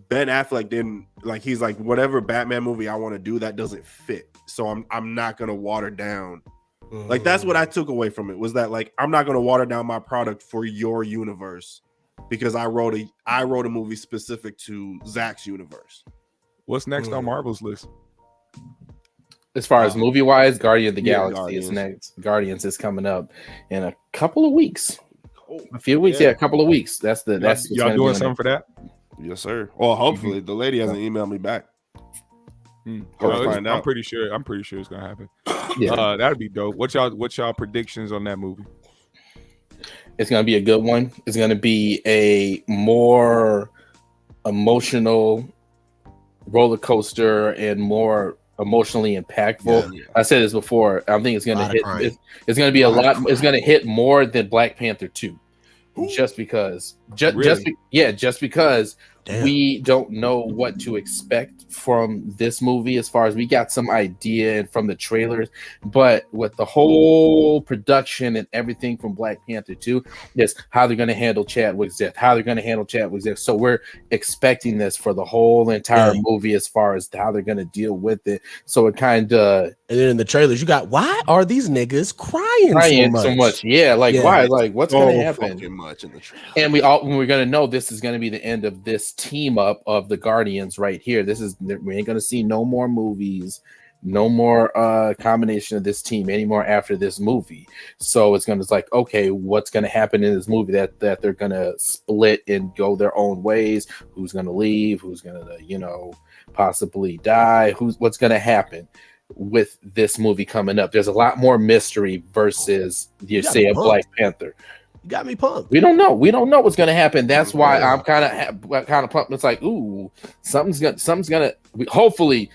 Ben Affleck didn't like, he's like, whatever Batman movie I want to do, that doesn't fit. So I'm not gonna water down. Like that's what I took away from it, was that like I'm not gonna water down my product for your universe because I wrote a movie specific to Zach's universe. What's next on Marvel's list? As far as movie wise, Guardian of the Galaxy is next. Guardians is coming up in a couple of weeks. A few weeks, a couple of weeks. That's y'all doing something for that? Yes, sir. Well, hopefully the lady hasn't emailed me back. I'm pretty sure it's gonna happen. That'd be dope. What's y'all predictions on that movie? It's gonna be a good one. It's gonna be a more emotional roller coaster and more emotionally impactful. I said this before. I think it's gonna hit. It's gonna be a lot. It's gonna hit more than Black Panther 2, just because. Just because. Damn. We don't know what to expect from this movie as far as we got some idea and from the trailers, but with the whole production and everything from Black Panther 2, is how they're going to handle Chadwick's death, So we're expecting this for the whole entire movie as far as how they're going to deal with it. So it kind of... And then in the trailers, you got, why are these niggas crying so much? Yeah, why? Like, what's going to happen? Much in the trailer. And we're going to know this is going to be the end of this team up of the Guardians right here. We ain't gonna see no more movies, no more combination of this team anymore after this movie. So it's like, okay, what's gonna happen in this movie that they're gonna split and go their own ways? Who's gonna leave? Who's gonna possibly die? What's gonna happen with this movie coming up? There's a lot more mystery versus a Black Panther. You got me pumped. We don't know what's gonna happen. That's why I'm kind of pumped. It's like, ooh, something's gonna. Hopefully,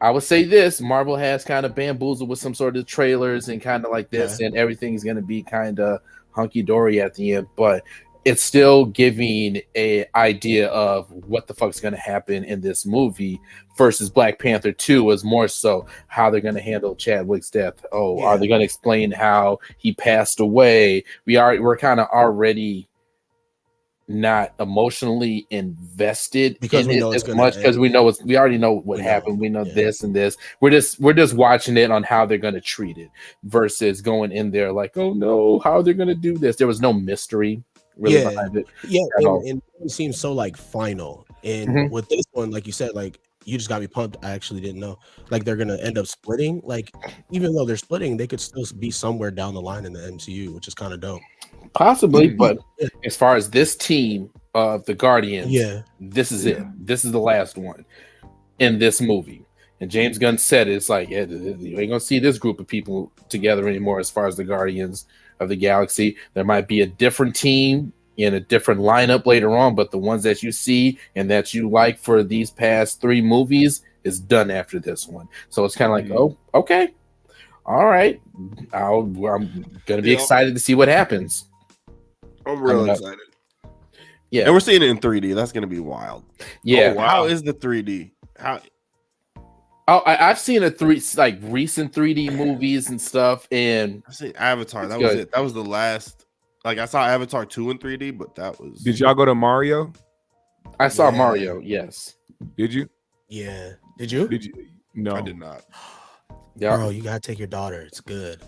I would say this: Marvel has kind of bamboozled with some sort of trailers and kind of like this, and everything's gonna be kind of hunky dory at the end. But it's still giving a idea of what the fuck's gonna happen in this movie. Versus Black Panther 2 was more so how they're going to handle Chadwick's death. Are they going to explain how he passed away? We're kind of already not emotionally invested because in it as much because we already know what happened. We know this and this. We're just watching it on how they're going to treat it versus going in there like, oh no, how they're going to do this. There was no mystery really behind it. And it seems so like final. And with this one, like you said, like, you just got me pumped. I actually didn't know. Like, they're gonna end up splitting. Like, even though they're splitting, they could still be somewhere down the line in the MCU, which is kind of dope. Possibly, but as far as this team of the Guardians, this is it. This is the last one in this movie. And James Gunn said it's like, yeah, you ain't gonna see this group of people together anymore as far as the Guardians of the Galaxy. There might be a different team in a different lineup later on, but the ones that you see and that you like for these past 3 movies is done after this one. So it's kind of like, oh, okay, all right. I'm gonna be excited to see what happens. I'm real excited. Yeah, and we're seeing it in 3D. That's gonna be wild. Yeah. Oh, wow. How is the 3D? How? Oh, I've seen recent 3D movies and stuff, and I've seen Avatar. That was it. That was the last. Like I saw Avatar 2 in 3D, but that was. Did y'all go to Mario? I saw Mario. Yes. Did you? Yeah. Did you? No, I did not. Yeah, bro, you gotta take your daughter. It's good.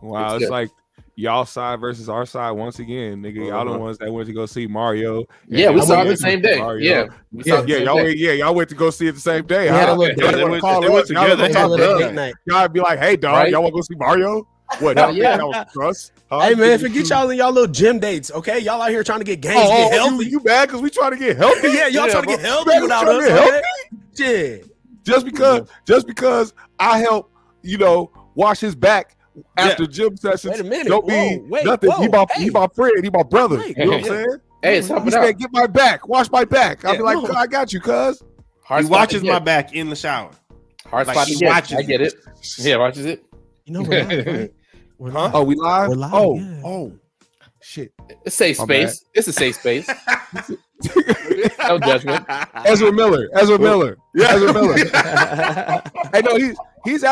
Wow, it's like y'all side versus our side once again, nigga. Y'all the ones that went to go see Mario. Yeah, we saw it the same day. Mario. Y'all went to go see it the same day. They had a little they went together. Y'all be like, hey, dog, Right? y'all want to go see Mario? What? Yeah. That was for us? Huh? Hey man, forget y'all and y'all little gym dates, okay? Y'all out here trying to get gains, get healthy. You mad because we trying to get healthy? Yeah, y'all trying to get healthy without us. Okay? Yeah. Just because I help, wash his back after gym sessions. Wait a minute. Don't mean nothing. He my friend. He my brother. Right. You know what I'm saying? Hey, it's helping He out. said, "Get my back. Wash my back." I'll be like, I got you, cuz. He watches my back in the shower. Hard Like, spot he to get. watches I get it. Yeah, watches it. You know we're live, right? We're live. Oh, we live? We're live, Oh, yeah. oh, shit. It's safe My space. It's a safe space. No judgment. Ezra Miller. Hey, no, he's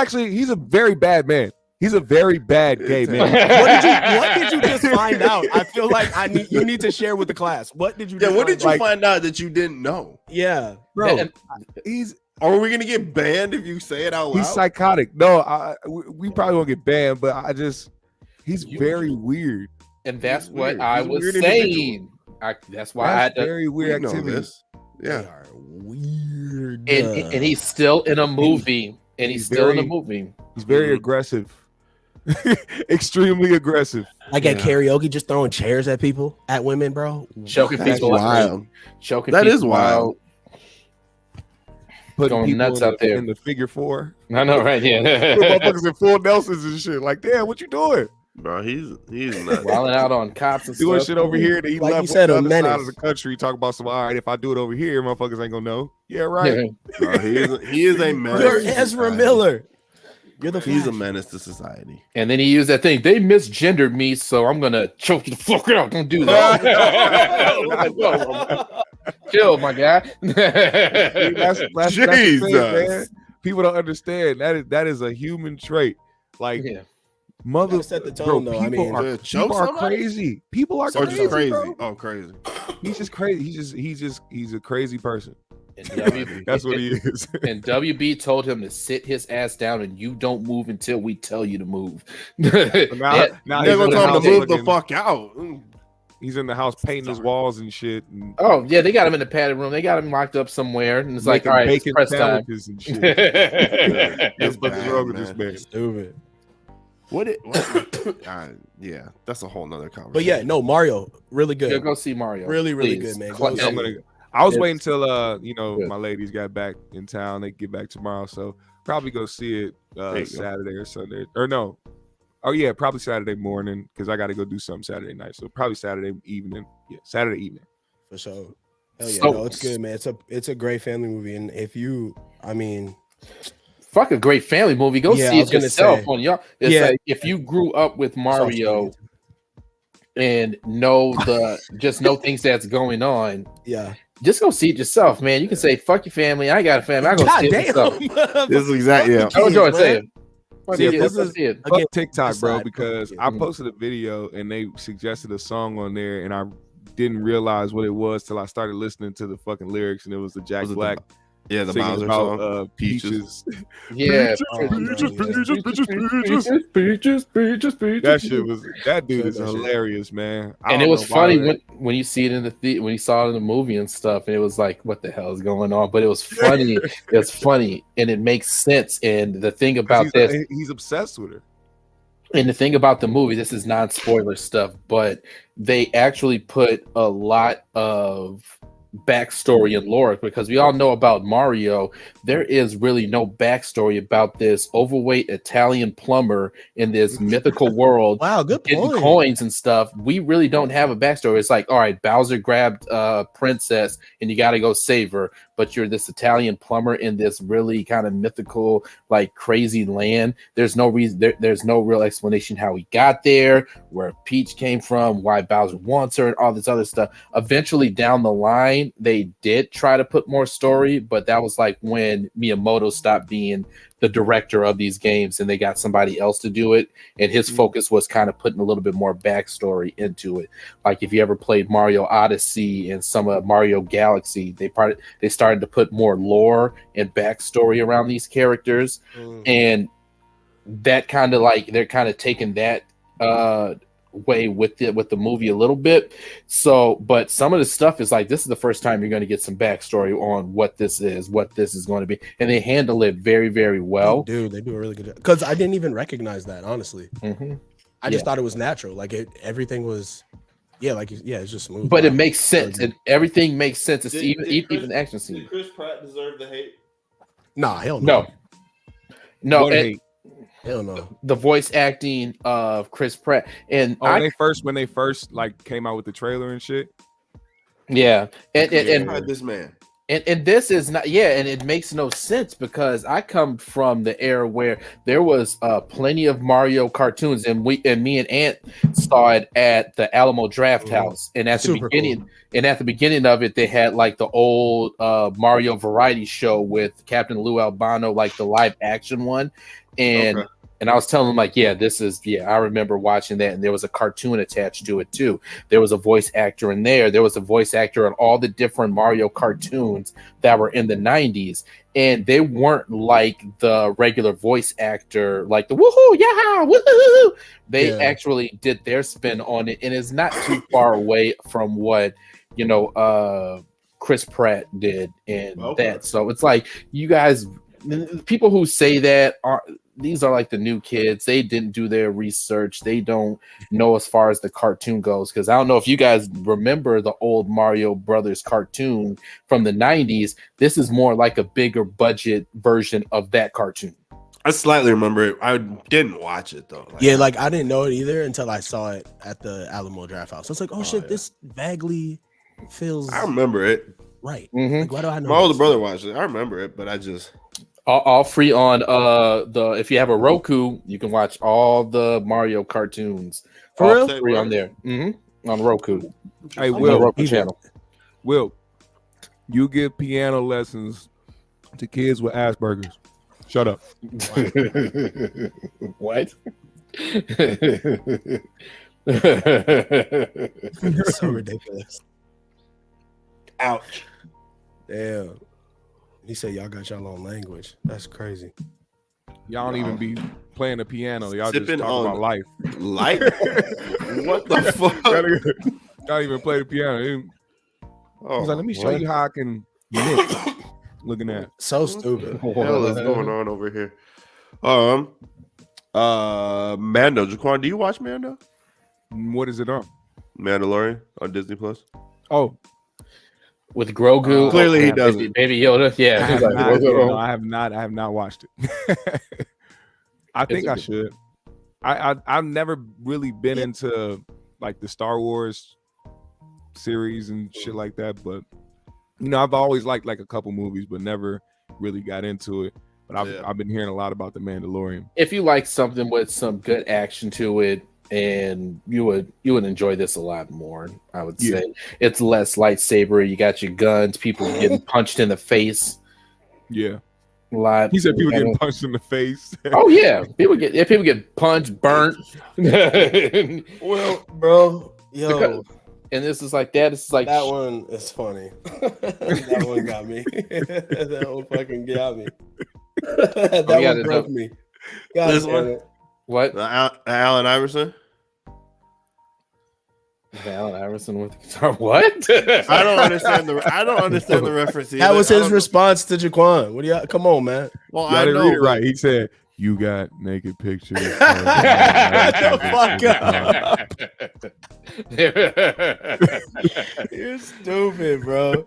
a very bad man. He's a very bad gay man. What did you just find out? I feel like you need to share with the class. What did you? What did you find out that you didn't know? Yeah, Bro, Are we gonna get banned if you say it out loud? he's psychotic. No, we probably won't get banned, but he's very weird. And that's He's what weird. I He's a was weird saying. That's why I had to. Very weird activities. they are weird. And he's still in a movie. And he's still in a movie. He's very aggressive. Extremely aggressive. Like at karaoke, just throwing chairs at people, at women, bro. Choking That's people wild. Choking That people is wild. out. Putting Going people nuts out there. in the figure 4. I know, right? Yeah. Motherfuckers in full Nelsons and shit. Like, damn, what you doing? Bro, he's nuts. Wilding out on cops and Doing stuff. shit over here that he Like left you said, on a the other side menace. of the country. Talk about some. All right, if I do it over here, motherfuckers ain't gonna know. Yeah, right. Bro, he is a menace. You're to Ezra society. Miller. You're the He's a Flash. menace to society. And then he used that thing. They misgendered me, so I'm gonna choke the fuck out. Don't do that. Like, whoa, chill, my guy. That's the Jesus. thing, man. People don't understand that is a human trait. Like mother, Gotta set the tone, bro, though. I people mean, are, choke people are somebody? crazy. People are Or crazy. just crazy. Bro. Oh, crazy. He's just crazy. He's a crazy person. And That's what he is. And WB told him to sit his ass down and you don't move until we tell you to move. Now They're he's gonna in the tell him to house move the looking- fuck out. He's in the house painting his walls and shit. And Oh yeah, they got him in the padded room. They got him locked up somewhere, and it's like, all right, it's bacon press time. sandwiches and shit. That's what's bad, wrong with man. this man. Stupid. Yeah, that's a whole nother conversation. But yeah, no, Mario, really Yeah, good. go see Mario. Really, really Please. good, man. Cl- Go see I'm it. gonna. I was It's- waiting till Good. my ladies got back in town. They get back tomorrow, so probably go see it There you go. Saturday or Sunday, or no. Oh yeah, probably Saturday morning because I got to go do something Saturday night. So probably Saturday evening. Yeah, Saturday evening. For sure. Hell yeah, So- no, it's good, man. It's a great family movie, and if you, I mean, Fuck a great family movie. Go Yeah, see I was it gonna yourself say. on y'all. It's Yeah. like if you grew up with Mario and know things that's going on, yeah. just go see it yourself, man. You can say fuck your family. I got a family. I go God see it myself. damn. This is exactly Fuck yeah. the Oh, Joy, kids, say man. it. Fuck See, it, if let's this is- see it. Fuck Again, TikTok, bro, aside, because fuck I it. posted a video and they suggested a song on there, and I didn't realize what it was till I started listening to the fucking lyrics, and it was the Jack Was it the Black Yeah, the singing Bowser about song. peaches. Yeah. That shit was that dude Said is that shit. hilarious, man. I And don't it was know why funny that- when you see it in when you saw it in the movie and stuff, and it was like, what the hell is going on? But it was funny. It's funny, and it makes sense. And the thing about this, he's obsessed with her. and the thing about the movie, this is non-spoiler stuff, but they actually put a lot of backstory and lore, because we all know about Mario. There is really no backstory about this overweight Italian plumber in this mythical world. Wow, good getting point. coins and stuff. We really don't have a backstory. It's like, all right, Bowser grabbed princess and you got to go save her, but you're this Italian plumber in this really kind of mythical, like crazy land. There's no reason. There's no real explanation how he got there, where Peach came from, why Bowser wants her, and all this other stuff. Eventually, down the line, they did try to put more story, but that was like when Miyamoto stopped being the director of these games and they got somebody else to do it, and his focus was kind of putting a little bit more backstory into it. Like if you ever played Mario Odyssey and some of Mario Galaxy, they started to put more lore and backstory around these characters, and that kind of like they're kind of taking that way with the movie a little bit. So, but some of the stuff is like, this is the first time you're going to get some backstory on what this is going to be, and they handle it very, very well. Dude, they do a really good job, because I didn't even recognize that, honestly. I just thought it was natural, like everything was it's just smooth, but it makes sense, and everything makes sense. It's even the action scene. Did Chris Pratt deserve the hate? Nah, hell no. Hell no. The voice acting of Chris Pratt, and when they first like came out with the trailer and shit. Yeah, and this man. And this is not, and it makes no sense, because I come from the era where there was plenty of Mario cartoons, and me and Ant saw it at the Alamo Draft House, and at the beginning of it, they had like the old Mario variety show with Captain Lou Albano, like the live action one, and I was telling them like, I remember watching that, and there was a cartoon attached to it too. There was a voice actor in there. There was a voice actor in all the different Mario cartoons that were in the 90s, and they weren't like the regular voice actor, like the woohoo, yeah, woohoo. They actually did their spin on it, and it's not too far away from what Chris Pratt did in that. So it's like, you guys, people who say that these are like the new kids. They didn't do their research. They don't know as far as the cartoon goes. Because I don't know if you guys remember the old Mario Brothers cartoon from the 90s. This is more like a bigger budget version of that cartoon. I slightly remember it. I didn't watch it though. Like I didn't know it either until I saw it at the Alamo Draft House. So it's like, shit, this vaguely feels. I remember it. Right. Like, why do I know? My older brother watched it. I remember it, but I just. All free on if you have a Roku, you can watch all the Mario cartoons. For real? Free on there. On Roku. Hey, Will, Roku channel. Will, you give piano lessons to kids with Asperger's. Shut up. What? It's so ridiculous. Ouch. Damn. He said y'all got y'all own language. That's crazy. Y'all don't even be playing the piano. Y'all Sipping just talk about life. Life? What the fuck? Y'all even play the piano. He's like, let me show you how I can knit. Looking at so stupid. What the hell is going on over here? Mando. Jaquan, do you watch Mando? What is it on? Mandalorian on Disney Plus. Oh, with Grogu. Clearly he doesn't. Baby Yoda. Yeah. I have not watched it. I think I should. I've never really been into like the Star Wars series and shit like that, but I've always liked like a couple movies, but never really got into it. But I've been hearing a lot about the Mandalorian. If you like something with some good action to it, and you would enjoy this a lot more, I would say. It's less lightsaber. You got your guns, people getting punched in the face. Yeah. A lot. He said people getting punched in the face. Oh yeah. People get punched, burnt. Well, bro, and this is like that. This is like that one is funny. That one got me. That one fucking got me. That one broke me. God damn it. What? Allen Iverson? Allen Iverson with the guitar. What? I don't understand the reference. That was his response to Jaquan. What do you? Come on, man. Well, I didn't read it right. He said You got naked pictures. Shut the fuck up. You're stupid, bro.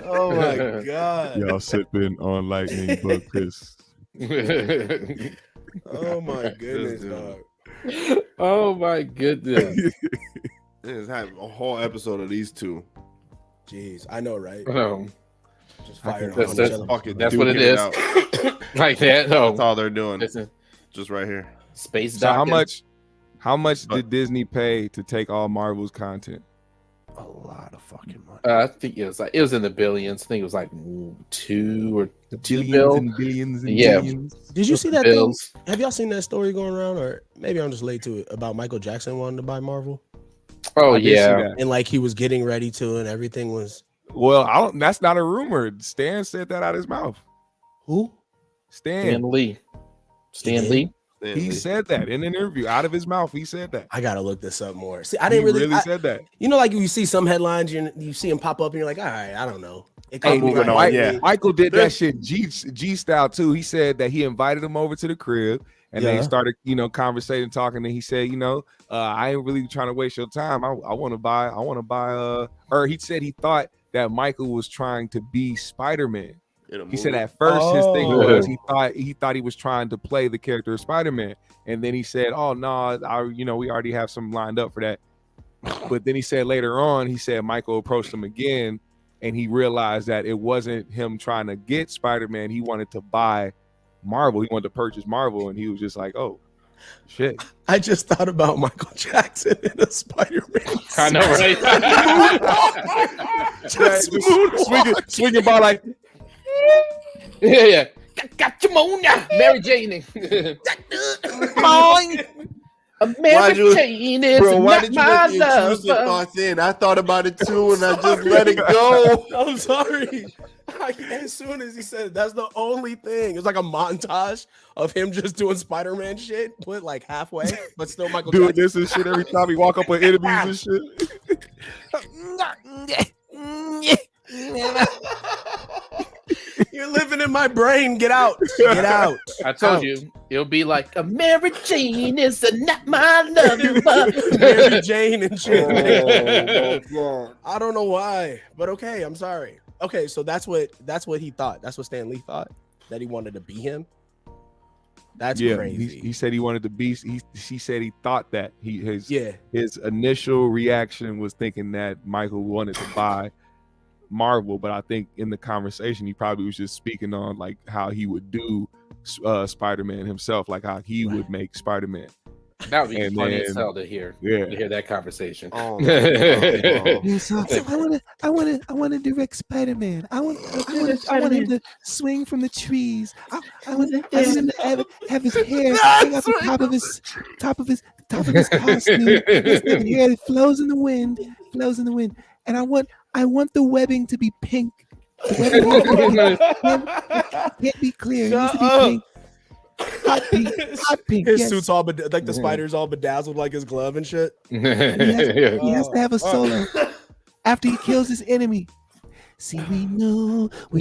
Oh my god. Y'all sipping on lightning bug piss. Oh my goodness, dog. Oh my goodness. Let's have a whole episode of these two. Jeez, I know, right? Just fire on each other. That's what it is. Like that. No. That's all they're doing. Just right here. Space. So how much did Disney pay to take all Marvel's content? A lot of fucking money. I think it was in the billions. I think it was like $2 billions and billions. Did you see that thing? Have y'all seen that story going around, or maybe I'm just late to it, about Michael Jackson wanting to buy Marvel? Oh yeah, and like he was getting ready to, and everything was. Well, that's not a rumor. Stan said that out of his mouth. Who? Stan Lee. He said that in an interview out of his mouth. He said that. I gotta look this up more. See, I didn't really said that. You know, like you see some headlines, you see them pop up, and you're like, all right, I don't know. Moving on. Yeah, Michael did that shit G style too. He said that he invited him over to the crib, and they started, conversating, talking. And he said, I ain't really trying to waste your time. I want to buy. Or he said he thought that Michael was trying to be Spider-Man. He said at first his thing was he thought he was trying to play the character of Spider-Man, and then he said, "Oh no, we already have some lined up for that." But then he said later on, Michael approached him again, and he realized that it wasn't him trying to get Spider-Man. He wanted to buy Marvel. He wanted to purchase Marvel, and he was just like, "Oh, shit." I just thought about Michael Jackson in a Spider-Man. I know, right? just swinging by like. Yeah. Got your moon now, Mary Jane. Mary Jane is not my love. I thought about it too, and I just let it go. I'm sorry. As soon as he said it, that's the only thing. It's like a montage of him just doing Spider-Man shit, put like halfway, but still Michael doing Jackson. This and shit every time he walk up with enemies and shit. You're living in my brain. Get out. Get out. I told you. It'll be like a Mary Jane is not my lover. Mary Jane and shit. I don't know why, but okay. I'm sorry. Okay, so that's what he thought. That's what Stan Lee thought, that he wanted to be him. That's crazy. He said he wanted to be. He said he thought that his initial reaction was thinking that Michael wanted to buy Marvel, but I think in the conversation he probably was just speaking on like how he would do Spider-Man himself, like how he would make Spider-Man. That would be funny as hell to hear. To hear that conversation. So I want to direct Spider-Man. I want him to swing from the trees. I want him to have his hair hang out the top of his costume. His hair that flows in the wind, and I want the webbing to be pink. The webbing can't be clear. It needs to be pink. Hot pink. His suit's all like the spider's all bedazzled like his glove and shit. He has to have a solo after he kills his enemy. See, we know don't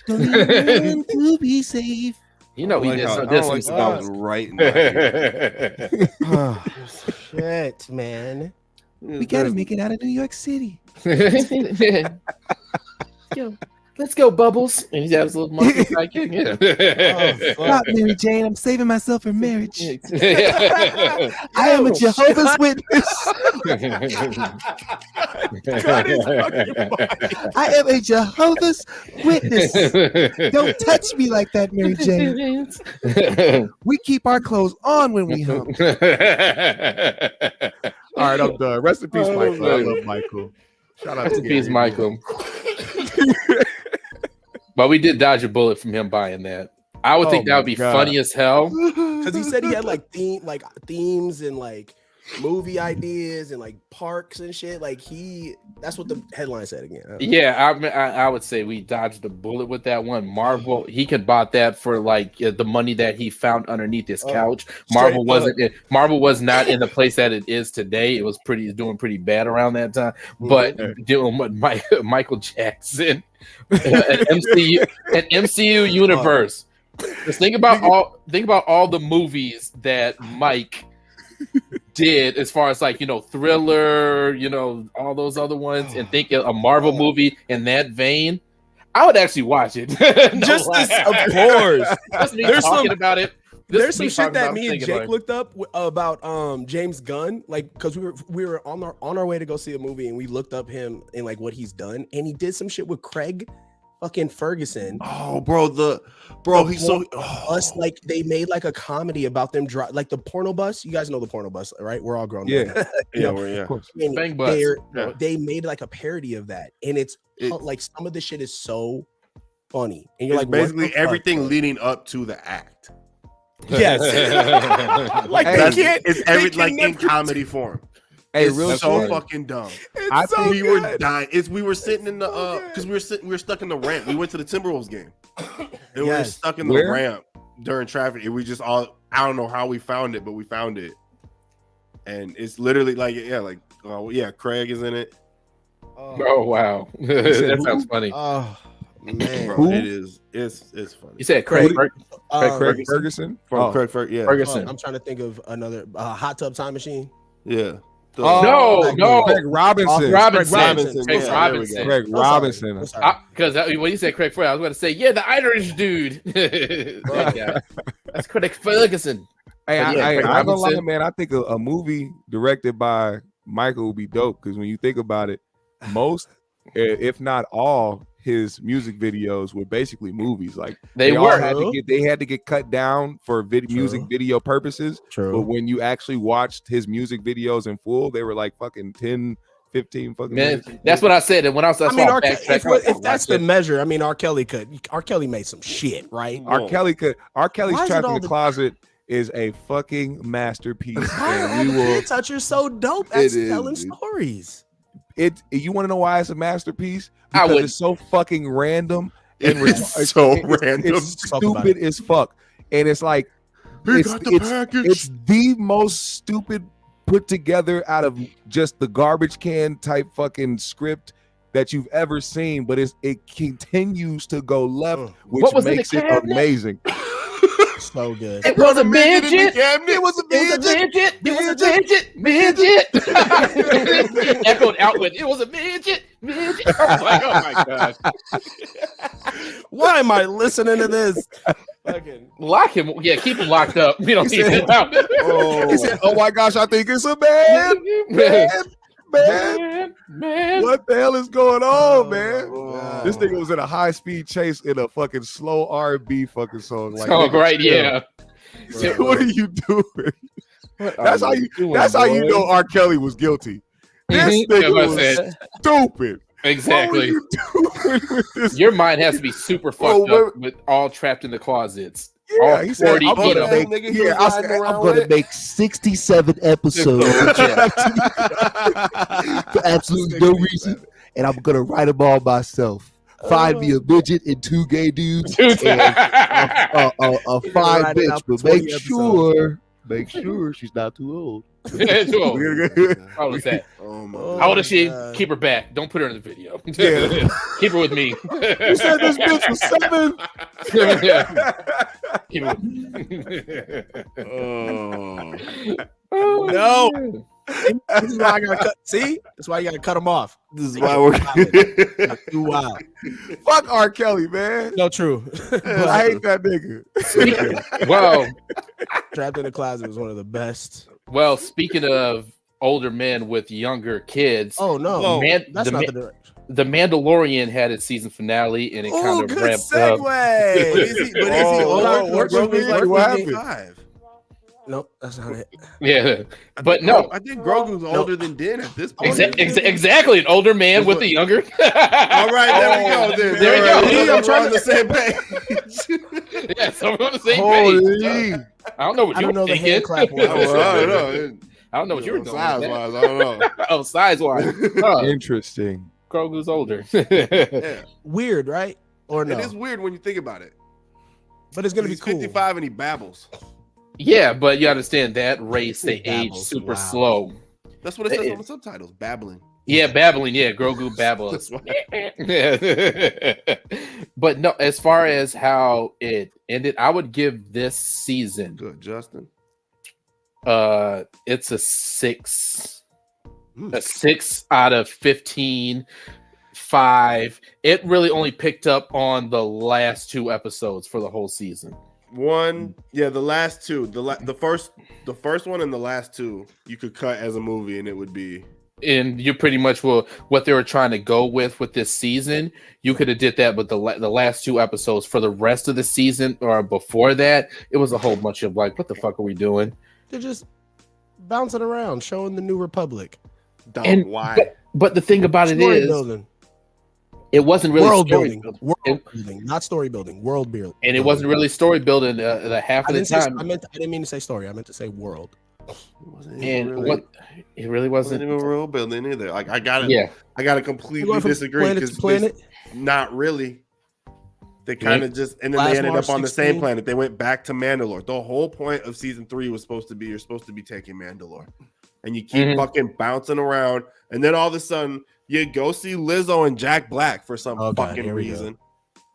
even to be safe. You know, he did some stuff right. Shit, man. We gotta make it out of New York City. Yo, let's go, Bubbles. And he has a little monkey sidekick. Stop, Mary Jane. I'm saving myself for marriage. I am a Jehovah's Witness. I am a Jehovah's Witness. Don't touch me like that, Mary Jane. We keep our clothes on when we hump. All right, I'm done. Rest in peace, Michael. I love Michael. Shout out to peace, Michael. But we did dodge a bullet from him buying that. I would think that would be funny as hell. Because he said he had themes and like movie ideas and like parks and shit. Like that's what the headline said again. I would say we dodged the bullet with that one. Marvel, he could bought that for like the money that he found underneath his couch. Marvel was not in the place that it is today. It was doing pretty bad around that time. But doing what Michael Jackson, an MCU universe Just think about all the movies that Mike did as far as like, you know, Thriller, you know, all those other ones, and think of a Marvel movie in that vein. I would actually watch it. Just of course. Just me talking about it. There's some shit that me and Jake looked up about James Gunn, like because we were on our way to go see a movie, and we looked up him and like what he's done, and he did some shit with Craig fucking Ferguson. Oh, bro, he's so us like they made like a comedy about them like the porno bus. You guys know the porno bus, right? We're all grown. Yeah, yeah. Bang bus. They made like a parody of that, and it's like some of the shit is so funny, and you're like basically everything leading up to the act. Yes, like it's like in comedy form. Hey, it's real so shit. fucking dumb. I think we were dying. We were sitting in the because we were stuck in the ramp. We went to the Timberwolves game, and we were stuck in the ramp during traffic. And we just all I don't know how we found it, but we found it, and it's literally like Craig is in it. Oh wow, that sounds funny. Oh man, bro, it's funny. You said Craig Ferguson? Craig Ferguson. Ferguson. I'm trying to think of another Hot Tub Time Machine. Yeah. No. Craig Robinson. Craig Robinson. Because when you said Craig Ferguson, I was going to say, yeah, the Irish dude. That's Craig Ferguson. Hey, I'm gonna lie, man. I think a movie directed by Michael would be dope because when you think about it, most, if not all, his music videos were basically movies. Like they had to get cut down for music video purposes. True. But when you actually watched his music videos in full, they were like fucking 10, 15 fucking minutes. That's what I said. And when I was if that's the measure, I mean, R. Kelly made some shit, right? R. Kelly's Trapped in the Closet is a fucking masterpiece. And we will touch her so dope at telling stories. You want to know why it's a masterpiece? Because it's so fucking random and it's so random. It's stupid as fuck, and it's like it's the most stupid put together out of just the garbage can type fucking script that you've ever seen. But it continues to go left, which makes it amazing. So good. It was a midget. It was a midget. It was a midget. Echoed out with it was a midget. I was like, oh my gosh. Why am I listening to this? Lock him. Yeah, keep him locked up. We don't need him out. He said, "Oh my gosh, I think it's a man. What the hell is going on, man?" This nigga was in a high-speed chase in a fucking slow R&B fucking song. Like, right, yeah. What are you doing? That's how you know R. Kelly was guilty. This nigga was stupid. Exactly. What are you doing with this? Your mind has to be super fucked up with all trapped in the closets. Yeah, he said, I'm gonna make 67 episodes for absolutely no reason, and I'm gonna write them all myself. Find me a midget and 2 gay dudes and a fine bitch, but make sure she's not too old. How old is that? How old is she? God. Keep her back. Don't put her in the video. Yeah. Keep her with me. You said this bitch was 7. Keep her no. This is why I gotta cut. See, that's why you gotta cut them off. This is why we're too wild. Fuck R. Kelly, man. No, true. I hate that nigga. Well, Trapped in the Closet was one of the best. Well, speaking of older men with younger kids, oh no, that's not the direction. The Mandalorian had its season finale, and it kind of ramped segue. up. Is he what happened? Nope, that's not it. Yeah, but no, I think Grogu's older than Din at this point. Exactly, an older man with a younger. All right, there we go. There we go. I'm trying to the same page. Yeah, so we're on the same page. I don't know what you were thinking. The hand clap I don't know what you were doing. Size-wise, I don't know. Oh, size-wise. Interesting. Grogu's older. Yeah. Weird, right? Or no? It is weird when you think about it. But it's gonna be cool. 55 and he babbles. Yeah, but you understand that race, they age super slow. That's what it says on the subtitles, babbling. Yeah, babbling. Yeah, Grogu babbles. But no, as far as how it ended, I would give this season. Good, Justin. It's a 6. A 6 out of 15. 5. It really only picked up on the last 2 episodes for the whole season. The last 2, the first one and the last 2, you could cut as a movie, and it would be. And you pretty much will what they were trying to go with this season. You could have did that, but the last 2 episodes for the rest of the season or before that, it was a whole bunch of like, what the fuck are we doing? They're just bouncing around, showing the New Republic. Why? But the thing about Story it is, building. it wasn't really world story building. World building, not story building. World building. And it wasn't really story building the half of the time. I didn't mean to say story. I meant to say world. It really wasn't even world building either. Like I gotta completely disagree because not really. They kind of just, and then they ended up on the same planet. They went back to Mandalore. The whole point of season 3 was supposed to be you're supposed to be taking Mandalore, and you keep fucking bouncing around, and then all of a sudden you go see Lizzo and Jack Black for some fucking reason.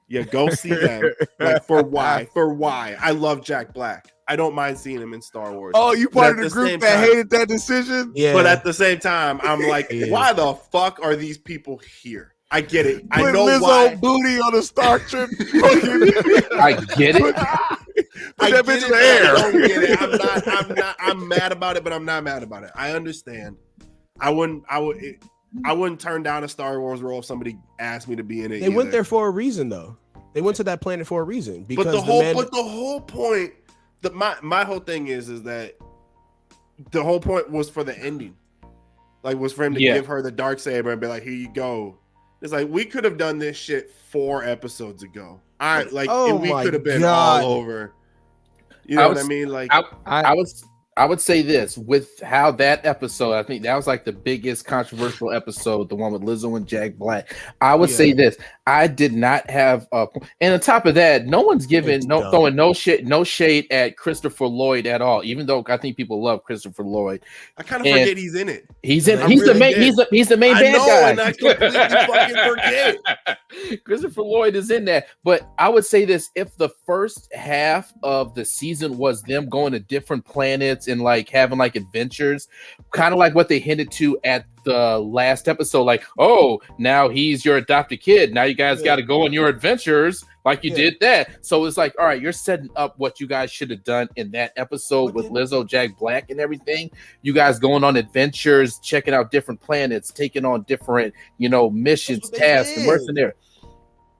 Yeah, go see them. Like for why? For why? I love Jack Black. I don't mind seeing him in Star Wars. Oh, you part of the group that hated that decision? Yeah. But at the same time, I'm like, why the fuck are these people here? I get it. I know Lizzo why. booty on a Star Trek. I get it. I that bitch in the air. I don't get it. I'm mad about it, but I'm not mad about it. I understand. I wouldn't turn down a Star Wars role if somebody asked me to be in it. They went there for a reason, though. They went to that planet for a reason. Because the whole point, my whole thing is that the whole point was for the ending. Like, was for him to give her the Darksaber and be like, here you go. It's like, we could have done this shit 4 episodes ago. We could have been all over. You know what I mean? Like, I would say this with how that episode, I think that was like the biggest controversial episode, the one with Lizzo and Jack Black. I would say this. I did not have and on top of that, no one's throwing no shade at Christopher Lloyd at all, even though I think people love Christopher Lloyd. I kind of forget he's in it. He's the main bad guy. And I completely fucking forget. Christopher Lloyd is in that. But I would say this, if the first half of the season was them going to different planets and like having like adventures, kind of like what they hinted to at the last episode, like, oh, now he's your adopted kid. Now you guys got to go on your adventures like you did that. So it's like, all right, you're setting up what you guys should have done in that episode with Lizzo, Jack Black, and everything. You guys going on adventures, checking out different planets, taking on different, missions, tasks, and working there.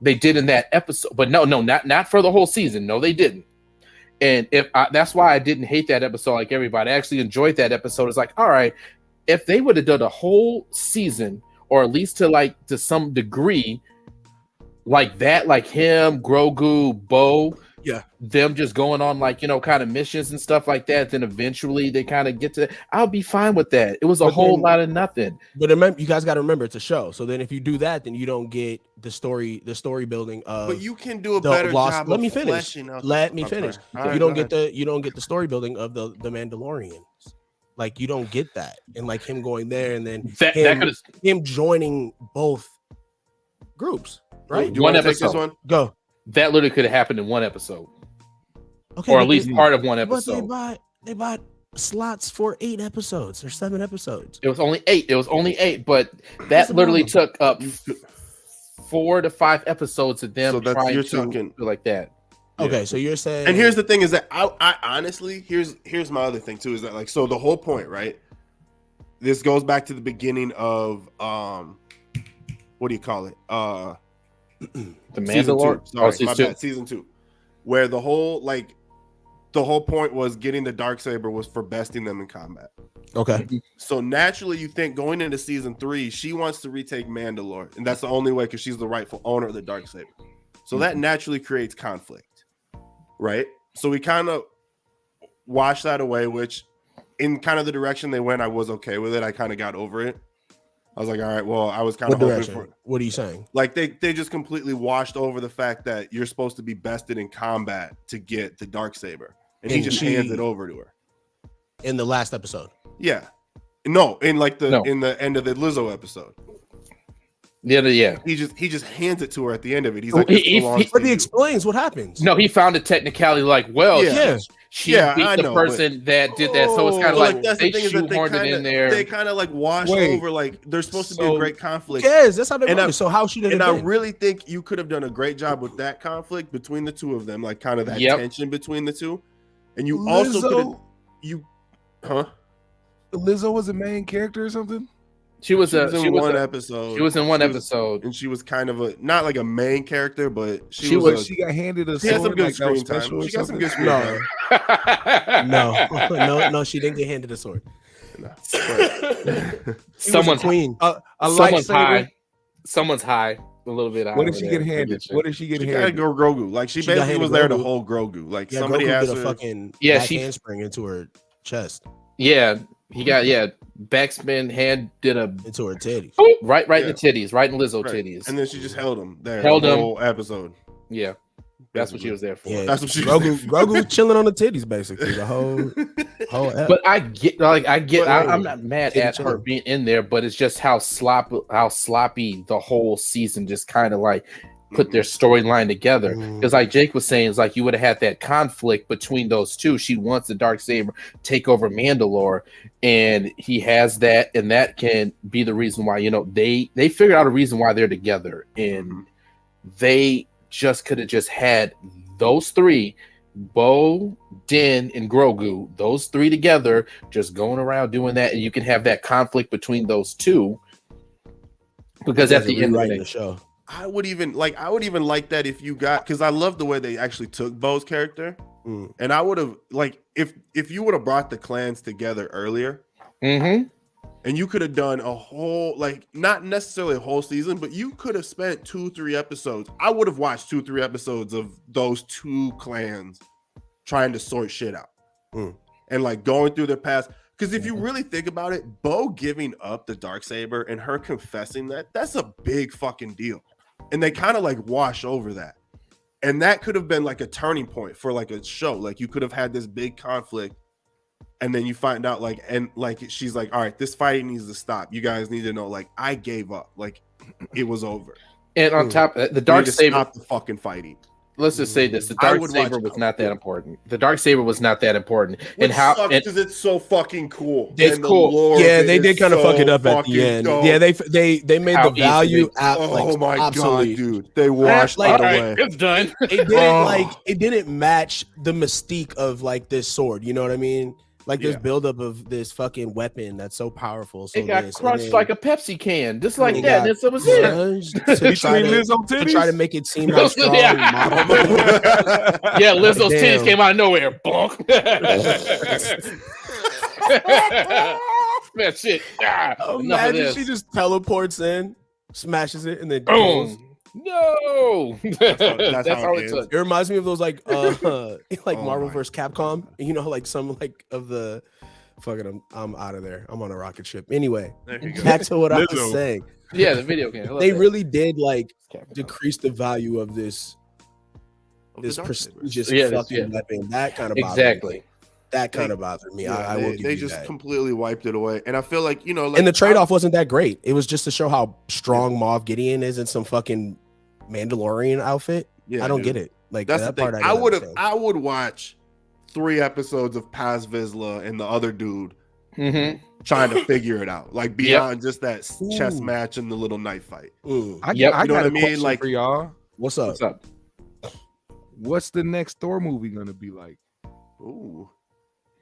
They did in that episode, but no, not for the whole season. No, they didn't. And that's why I didn't hate that episode like everybody. I actually enjoyed that episode. It's like, all right, if they would have done a whole season, or at least to some degree, like that, like him, Grogu, Bo, them just going on like, kind of missions and stuff like that, then eventually they kind of get to, I'll be fine with that. It was a whole lot of nothing. But remember, you guys got to remember, it's a show. So then if you do that, then you don't get the story building of. But you can do a better job. Let me finish. You don't get the story building of the Mandalorians. Like, you don't get that. And like him going there and then him joining both groups, right? One episode. Take this one? Go. That literally could have happened in one episode. Okay. Or at least part of one episode. But they bought slots for 8 episodes or 7 episodes. It was only 8. But that literally took up 4 to 5 episodes of them trying to do like that. Okay, so you're saying, and here's the thing is that I honestly, here's my other thing too, is that like, so the whole point, right? This goes back to the beginning of what do you call it? The Mandalore. Season 2, where the whole point was getting the Darksaber was for besting them in combat. Okay. So naturally, you think going into season 3, she wants to retake Mandalore, and that's the only way because she's the rightful owner of the Darksaber. So that naturally creates conflict. Right, so we kind of washed that away, which in kind of the direction they went, I was okay with it. I kind of got over it. I was like, all right, well, I was kind of hoping for. What are you saying? Like they just completely washed over the fact that you're supposed to be bested in combat to get the Darksaber, and he just hands it over to her in the last episode. Yeah, No, in the end of the Lizzo episode. Yeah. He just hands it to her at the end of it. He's like, but he explains what happens. No, he found a technicality like, well, she beat the person that did that. So it's kind of like that's they the thing shoehorned it in there. They kind of like wash over, like there's supposed to be a great conflict. Yes, that's how they do it. So how should it have been? I really think you could have done a great job with that conflict between the two of them, like kind of that tension between the two. And you also could have Lizzo was a main character or something? She was in one episode. She was in one episode, and she was kind of not like a main character, but she got handed a sword. She had some good like screen time. She got some good screen time. No, she didn't get handed a sword. Someone's queen. Someone's high. Someone's high. A little bit. What did she get handed? What did she get handed? Got Grogu. Like she basically was there to hold Grogu. Like somebody Grogu asked did a her. fucking handspring into her chest. Yeah, he got backspin hand did a into her titties. Right in the titties, right in Lizzo titties, and then she just held him there. Held the him whole episode. Yeah, that's what she was there for. Yeah, that's what she Grogu chilling on the titties basically the whole. But I'm not mad at her being in there, but it's just how sloppy the whole season just kind of like put their storyline together. Because like Jake was saying, it's like you would have had that conflict between those two. She wants the Darksaber take over Mandalore, and he has that, and that can be the reason why they figured out a reason why they're together, and they just could have just had those three, Bo, Din, and Grogu, those three together, just going around doing that, and you can have that conflict between those two. Because at the end of the show, I would even like that if you got, because I love the way they actually took Bo's character, and I would have like if you would have brought the clans together earlier, and you could have done a whole, like not necessarily a whole season, but you could have spent 2-3 episodes. I would have watched 2-3 episodes of those two clans trying to sort shit out and like going through their past. Because if you really think about it, Bo giving up the Darksaber and her confessing that's a big fucking deal. And they kind of like wash over that. And that could have been like a turning point for like a show. Like you could have had this big conflict, and then you find out like, and like she's like, all right, this fighting needs to stop. You guys need to know, like, I gave up. Like it was over. And on top of the Darksaber, stop the fucking fighting. Let's just say this: the Darksaber was not that important. The Darksaber was not that important, and how because it's so fucking cool. It's cool. Yeah, they did kind of fuck it up at the end. Dope. Yeah, they made the value out. Oh my god, dude! They washed it away. It's done. It didn't match the mystique of like this sword. You know what I mean? Like this buildup of this fucking weapon that's so powerful. So it got crunched like a Pepsi can, just like that. And so was it. To try to make it seem how strong. Lizzo's titties came out of nowhere. Bonk. Man, shit. Imagine she just teleports in, smashes it, and then boom. No, that's how it took. It reminds me of those like Marvel vs. Capcom. You know, like some like of the fucking. I'm out of there. I'm on a rocket ship. Anyway, back to what I was saying. Yeah, the video game. They really did like decrease the value of this prestigious fucking weapon. That kind of exactly. That kind of bothered me. I will give they you just that. completely wiped it away, and I feel like like, and the trade-off wasn't that great. It was just to show how strong Moff Gideon is in some fucking Mandalorian outfit. Yeah, I don't get it. Like that's that the part. Thing. I would watch 3 episodes of Paz Vizsla and the other dude trying to figure it out, like beyond just that chess match and the little knife fight. I got what I mean? Like for y'all, what's up? What's the next Thor movie gonna be like? Ooh.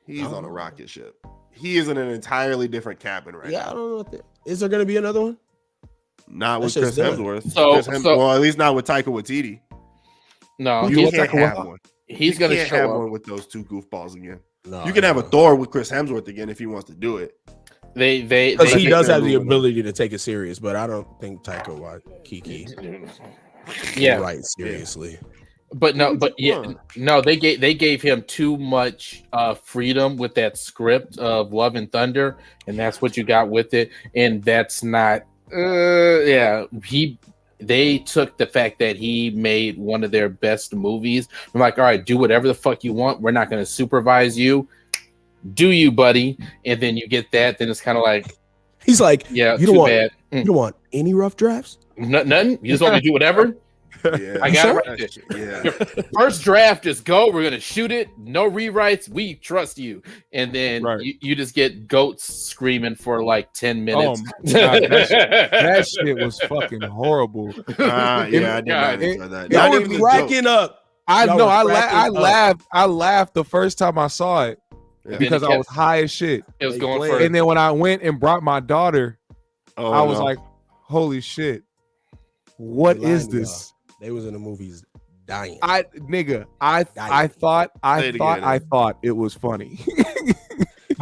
He's on a rocket ship. He is in an entirely different cabin right now. I don't know. Is there going to be another one? Not with Chris Hemsworth. Well, at least not with Taika Waititi. No, you can't have one. He's going to have one with those two goofballs again. No, you can have a Thor with Chris Hemsworth again if he wants to do it. Because he does have the ability to take it serious, but I don't think Taika Waititi. Right, seriously. But they gave him too much freedom with that script of Love and Thunder, and that's what you got with it. And that's not, they took the fact that he made one of their best movies. I'm like, all right, do whatever the fuck you want. We're not going to supervise you. do you, buddy? And then you get that, then it's kind of like he's like, yeah, you don't want you don't want any rough drafts? Nothing. You just want me to do whatever. Yeah, I got it right there. Yeah. First draft, just go. We're gonna shoot it. No rewrites. We trust you. And then you just get goats screaming for like 10 minutes. God, that shit was fucking horrible. I did not enjoy that. Y'all were cracking up. I know. I laughed the first time I saw it because I was high as shit. It was going for. And then when I went and brought my daughter, I was like, "Holy shit, what is this?" They was in the movies dying. I thought it was funny.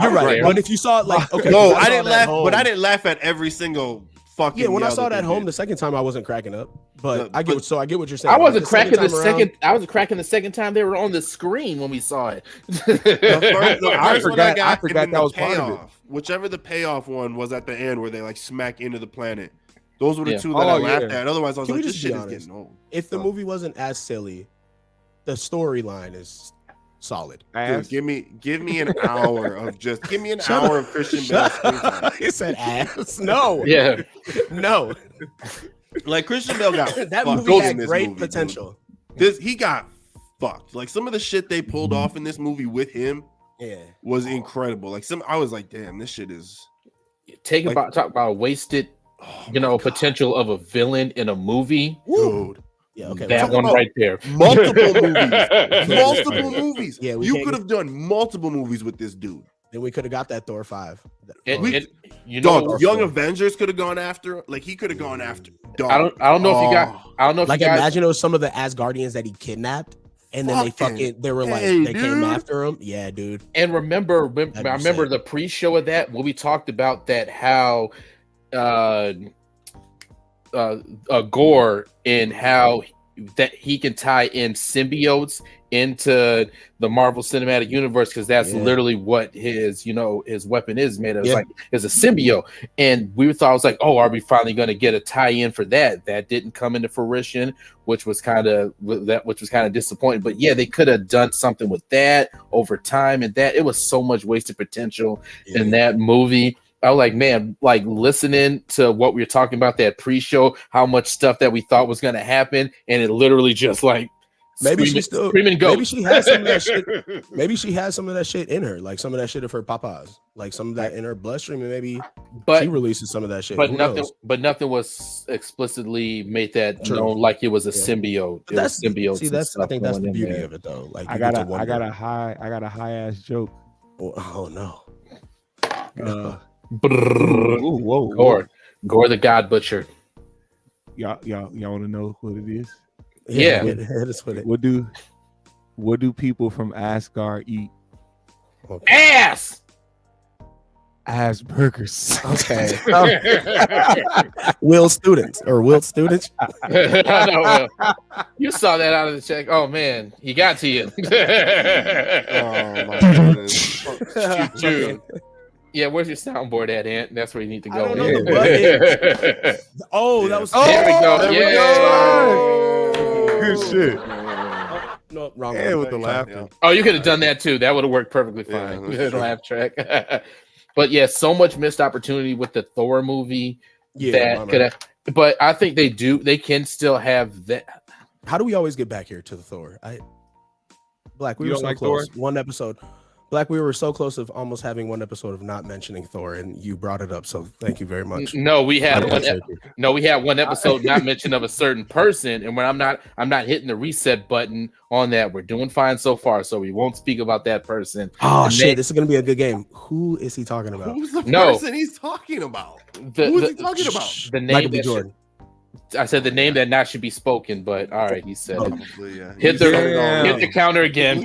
You're right. But if you saw it like okay, no, I didn't laugh, but I didn't laugh at every single fucking. Yeah, when I saw it at home the second time, I wasn't cracking up. But I get what you're saying. I wasn't cracking the second. I was cracking the second time they were on the screen when we saw it. I forgot that was part of it. Whichever the payoff one was at the end where they like smack into the planet. Those were the two that I laughed at. Otherwise, I was like, this shit is getting old. If the movie wasn't as silly, the storyline is solid. Dude, give me an hour of hour of Christian Bale screen time. He said ass. No. Yeah. No. Like Christian Bale got that movie had great potential. He got fucked. Like some of the shit they pulled off in this movie with him was incredible. Like I was like, damn, this shit is talk about wasted potential of a villain in a movie. Dude. Yeah, okay. That one right there. Multiple movies. Yeah, you could have done multiple movies with this dude. Then we could have got that Thor 5. Young Avengers could have gone after. Like he could have gone after. I don't know if you got. I don't know if like imagine it was some of the Asgardians that he kidnapped. And then they were like, they came after him. Yeah, dude. And I remember the pre-show of that when we talked about that, how Gore and how that he can tie in symbiotes into the Marvel Cinematic Universe, because that's literally what his weapon is made of. Like it's a symbiote. And we thought, I was like, oh, are we finally going to get a tie-in for that? That didn't come into fruition, which was kind of disappointing. But yeah, they could have done something with that over time, and that it was so much wasted potential in that movie. I was like, man, like listening to what we were talking about that pre-show, how much stuff that we thought was going to happen, and it literally just like maybe she has some of that shit. Maybe she has some of that shit in her, like some of that shit of her papas, like some of that in her bloodstream, and maybe she releases some of that shit. But nothing was explicitly made that known like it was a symbiote. That's symbiote. See, I think that's the beauty of it, though. Like I got a high ass joke. Oh no. Whoa. Gore the God Butcher. Y'all want to know what it is? Yeah. What do people from Asgard eat? Ass burgers. Okay. Will students. You saw that out of the check. Oh man, he got to you. Oh my goodness. Dude. Yeah, where's your soundboard at, Ant? That's where you need to go. That was. There we go. Good shit. No, wrong. Yeah, with the laughter. Oh, you could have done that too. That would have worked perfectly fine. Laugh track. But yeah, so much missed opportunity with the Thor movie. That could have. But I think they can still have that. How do we always get back here to the Thor? Black, we were so close. Thor? One episode. Black, we were so close of almost having one episode of not mentioning Thor, and you brought it up. So thank you very much. No, we had one episode not mentioned of a certain person, and when I'm not hitting the reset button on that. We're doing fine so far, so we won't speak about that person. Oh shit, this is gonna be a good game. Who is he talking about? Who's the person he's talking about? Who is he talking about? The name that Jordan. I said the name that not should be spoken, but all right, he said probably, it. Hit the counter again.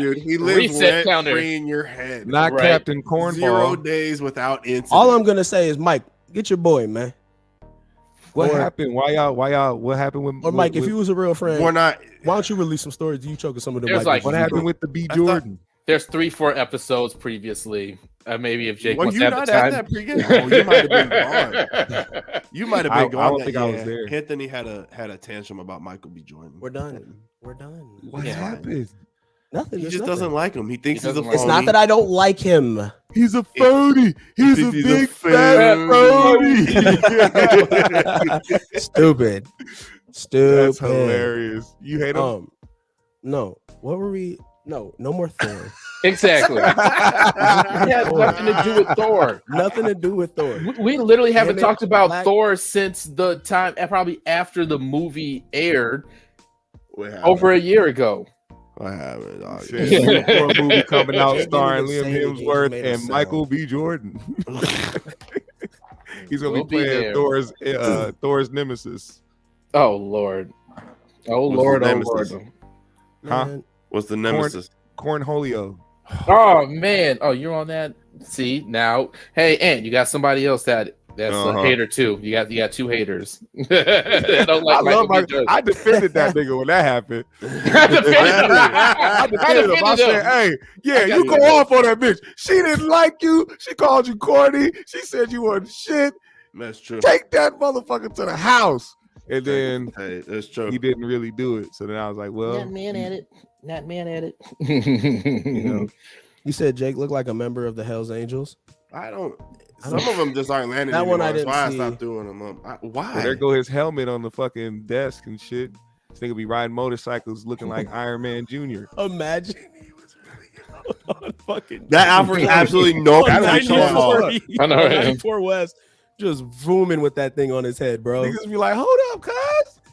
Dude, he lives reset counter in your head. Not right. Captain Cornball. 0 days without incident. All I'm gonna say is, Mike, get your boy, man. What happened? Why y'all? What happened with? Or Mike, if you was a real friend, we're not. Why don't you release some stories? You choking some of the. Like, what happened with the B Jordan? There's 3-4 episodes previously. Maybe if Jake was at the time. That pregame? Oh, you might have been gone. You might have been gone. I don't think I was there. Anthony had a tantrum about Michael B. Jordan. We're done. What happened? Nothing. He just doesn't like him. He thinks he's a phony. It's not that I don't like him. He's a phony. He's a big fat phony. Stupid. That's hilarious. You hate him? No. What were we? No more Thor. Exactly. It has nothing to do with Thor. Nothing to do with Thor. We literally haven't talked about Thor since the time, probably after the movie aired over a year ago. I haven't. Thor movie coming out starring Liam Hemsworth and Michael B. Jordan. He's gonna be playing Thor's nemesis. Oh Lord. Oh Lord. Oh Lord. Huh? What's the nemesis? Cornholio. Oh man. Oh, you're on that. See now. Hey, Ant, you got somebody else that's a hater too. You got two haters. I defended that nigga when that happened. I defended him. I said, "Hey, yeah, you go off on that bitch. She didn't like you. She called you corny. She said you wasn't shit. That's true. Take that motherfucker to the house." And then that's true. He didn't really do it. So then I was like, "Well, not mad at it." You know, you said Jake looked like a member of the Hells Angels. Some of them just aren't landing. That one I didn't see. I stopped doing them. Why? Well, there go his helmet on the fucking desk and shit. This nigga be riding motorcycles looking like Iron Man Jr. Imagine he was really on fucking that offers absolutely no protection at all. I know. 94 West just zooming with that thing on his head, bro. Niggas be like, "Hold up, cuz."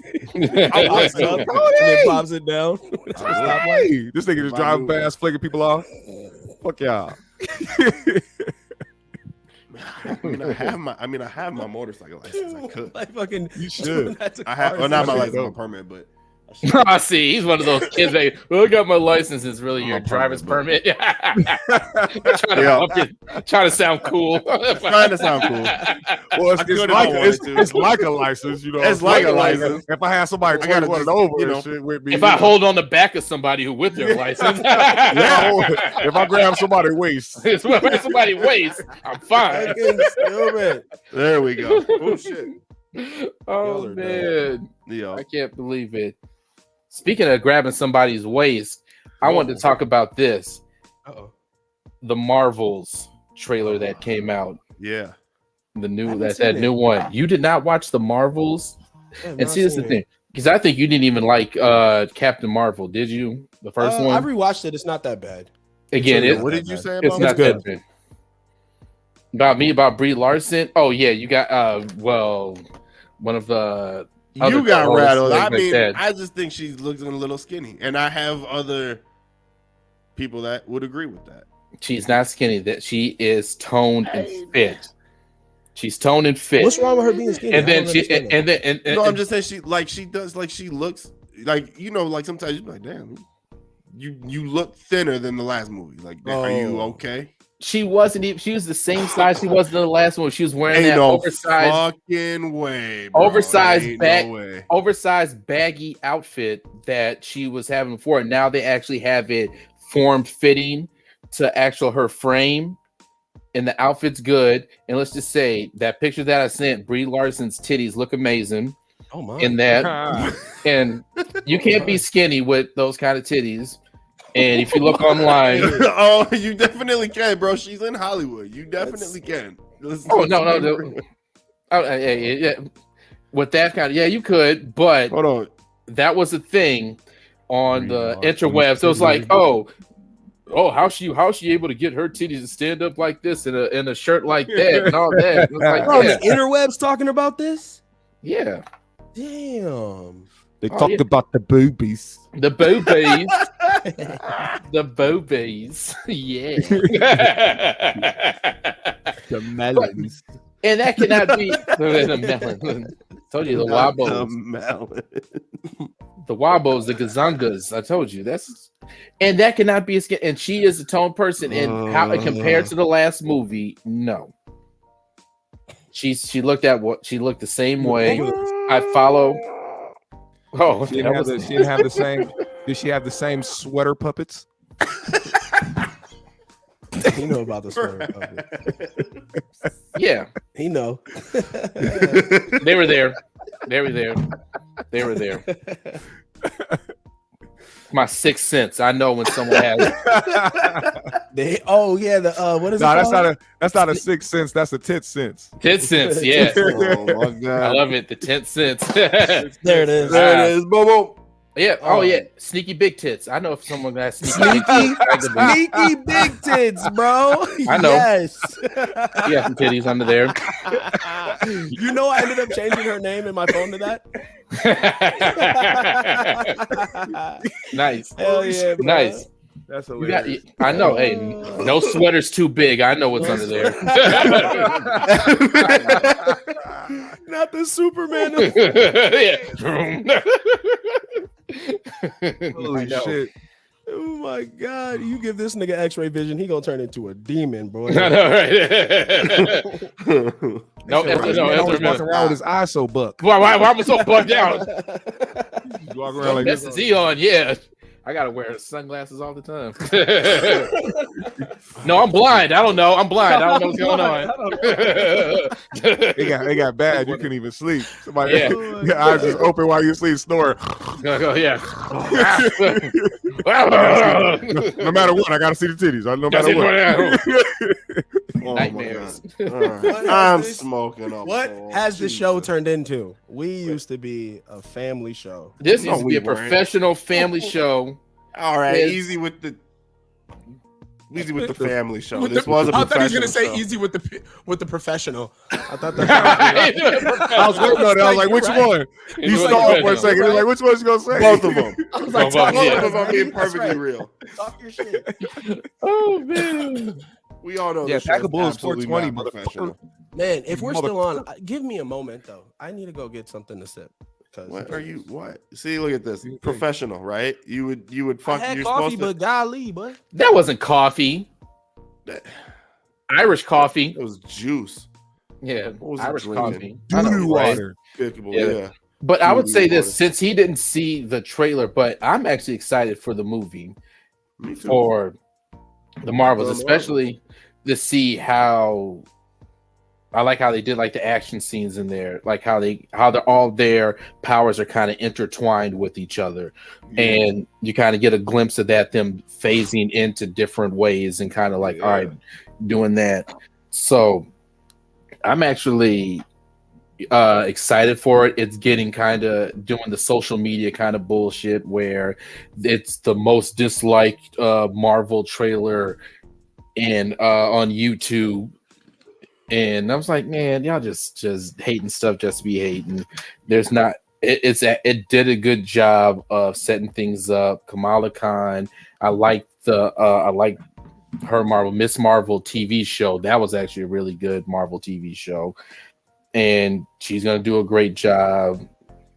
Pops it up, and then pops it down. Hey. This nigga just driving past, flicking people off. Fuck y'all. I have my motorcycle license. I could. Like fucking, you should. I have, well, not my license, my permit, but. I see. He's one of those kids that, I got my license. It's really your driver's permit. Trying to sound cool. Trying to sound cool. Well, it's like a license, you know. It's like a license. If I have somebody 21 over and shit with me, if I hold on the back of somebody who with their license, if I grab somebody's waist, I'm fine. There we go. Oh shit. Oh man, I can't believe it. Speaking of grabbing somebody's waist, I wanted to talk about this. The Marvels trailer that came out. Yeah, the new that new one. You did not watch the Marvels, and see, this is the thing, because I think you didn't even like Captain Marvel, did you? The first one. I rewatched it. It's not that bad. Again, what did you say about it's not that bad. About Brie Larson. Oh yeah, you got one of the. You got rattled. I mean, I just think she's looking a little skinny, and I have other people that would agree with that. She's not skinny. That she is toned and fit. She's toned and fit. What's wrong with her being skinny? And then I'm just saying she looks like like sometimes you be like, damn, you look thinner than the last movie. Like, are you okay? She wasn't even. She was the same size she was in the last one. She was wearing that oversized, fucking way, bro. oversized baggy outfit that she was having before. And now they actually have it formed fitting to her frame, and the outfit's good. And let's just say that picture that I sent, Brie Larson's titties look amazing. Oh my! In that, and you can't be skinny with those kind of titties. And if you look online, you definitely can, bro. She's in Hollywood. You definitely can. No. Yeah. With that kind of, you could, but hold on. That was a thing on the interwebs. So it was like, how's she able to get her titties to stand up like this in a shirt like that and all that? It was like, the interwebs talking about this? Yeah. Damn. They talked about the boobies. The boobies. The boobies. Yeah. The melons. And that cannot be the melon. I told you the wobbles. The melon. The wobbles, the gazungas. I told you and that cannot be a skin. And she is a toned person. And how it compared to the last movie, no. She looked the same way. I follow. Oh, she didn't have the same. Did she have the same sweater puppets? He know about the sweater puppets. Yeah, he know. They were there. My sixth sense. I know when someone has. What is it? That's not a sixth sense. That's a tenth sense. Tenth sense, yeah. Oh my god, I love it. The tenth sense. There it is. There it is. Boom, boom. Yeah. Oh yeah. Sneaky big tits. I know if someone has Sneaky big tits, bro. I know. Yes. You have some titties under there. You know, I ended up changing her name in my phone to that. Nice. Hell yeah, bro. Nice. That's hilarious. I know. Hey, no sweater's too big. I know what's under there. Not the Superman. Holy shit. Oh my god! You give this nigga X-ray vision, he gonna turn into a demon, bro. I know, right? No, walking around with his eyes so buck. Why am I so bugged out? Walking around like this is Eon, yeah. I gotta wear sunglasses all the time. No, I'm blind. I don't know. I'm blind. I don't know what's going on. It got bad. You couldn't even sleep. Somebody, your eyes just open while you sleep, snoring. Yeah. No matter what, I gotta see the titties. No matter what. Oh nightmares. Right. I'm smoking up. What has the show turned into? We used to be a family show. This used to be a professional family show. All right, easy with the family show. This was a professional. I thought he was gonna say show. easy with the professional. I thought that. I was waiting on it. I was like, which one? You stalled for a second. You're like, which one's you gonna say? Both of them. I was like, Both of them are being perfectly real. Talk your shit. Oh man. We all know. Yeah, the Pack of Bulls absolutely 420, not professional. Man, if we're still on, give me a moment though. I need to go get something to sip. What are you? What? See, look at this. Professional, right? You would fuck. I had You're coffee, supposed to. but golly, but That wasn't coffee. Irish coffee. It was juice. Yeah, What was it Irish drinking? coffee. I know, Doo-doo right? water. Despicable, Yeah. yeah. But I would say Doo-doo this, water. since he didn't see the trailer, but I'm actually excited for the movie, Me too. for the Marvels, For the especially to see how I like how they did like the action scenes in there, like how they're all their powers are kind of intertwined with each other, and you kind of get a glimpse of that, them phasing into different ways and kind of like, all right, doing that. So I'm actually excited for it. It's getting kind of doing the social media kind of bullshit where it's the most disliked Marvel trailer and on YouTube. And I was like, man, y'all just hating stuff just to be hating. There's not. It did a good job of setting things up. Kamala Khan, I like her Miss Marvel TV show. That was actually a really good Marvel TV show, and she's gonna do a great job.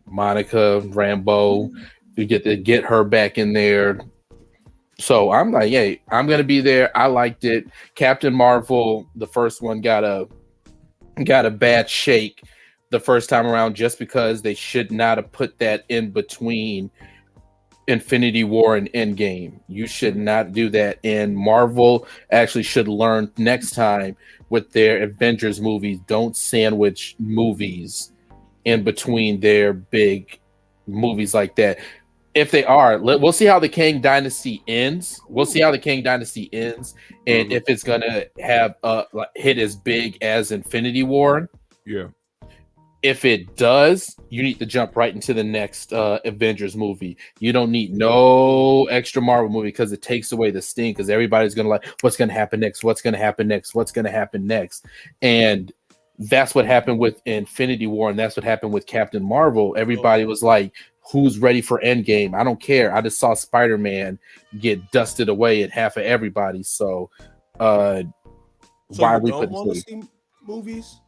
Monica Rambeau, you get to get her back in there. So I'm like, hey, I'm gonna be there. I liked it. Captain Marvel, the first one, got a bad shake the first time around, just because they should not have put that in between Infinity War and Endgame. You should not do that. And Marvel actually should learn next time with their Avengers movies. Don't sandwich movies in between their big movies like that. If they are, we'll see how the Kang Dynasty ends. And if it's gonna have hit as big as Infinity War. Yeah. If it does, you need to jump right into the next Avengers movie. You don't need no extra Marvel movie, because it takes away the sting. Because everybody's gonna like, what's gonna happen next? What's gonna happen next? What's gonna happen next? And that's what happened with Infinity War, and that's what happened with Captain Marvel. Everybody was like, who's ready for Endgame? I don't care. I just saw Spider-Man get dusted away at half of everybody. So why are we putting want to see movies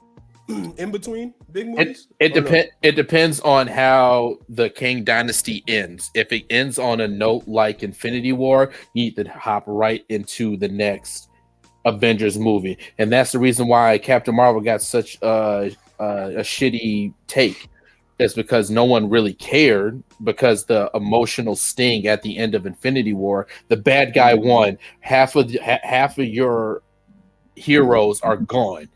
in between big movies? It depends on how the Kang Dynasty ends. If it ends on a note like Infinity War, you need to hop right into the next Avengers movie. And that's the reason why Captain Marvel got such a shitty take. It's because no one really cared, because the emotional sting at the end of Infinity War, the bad guy won. Half of your heroes are gone.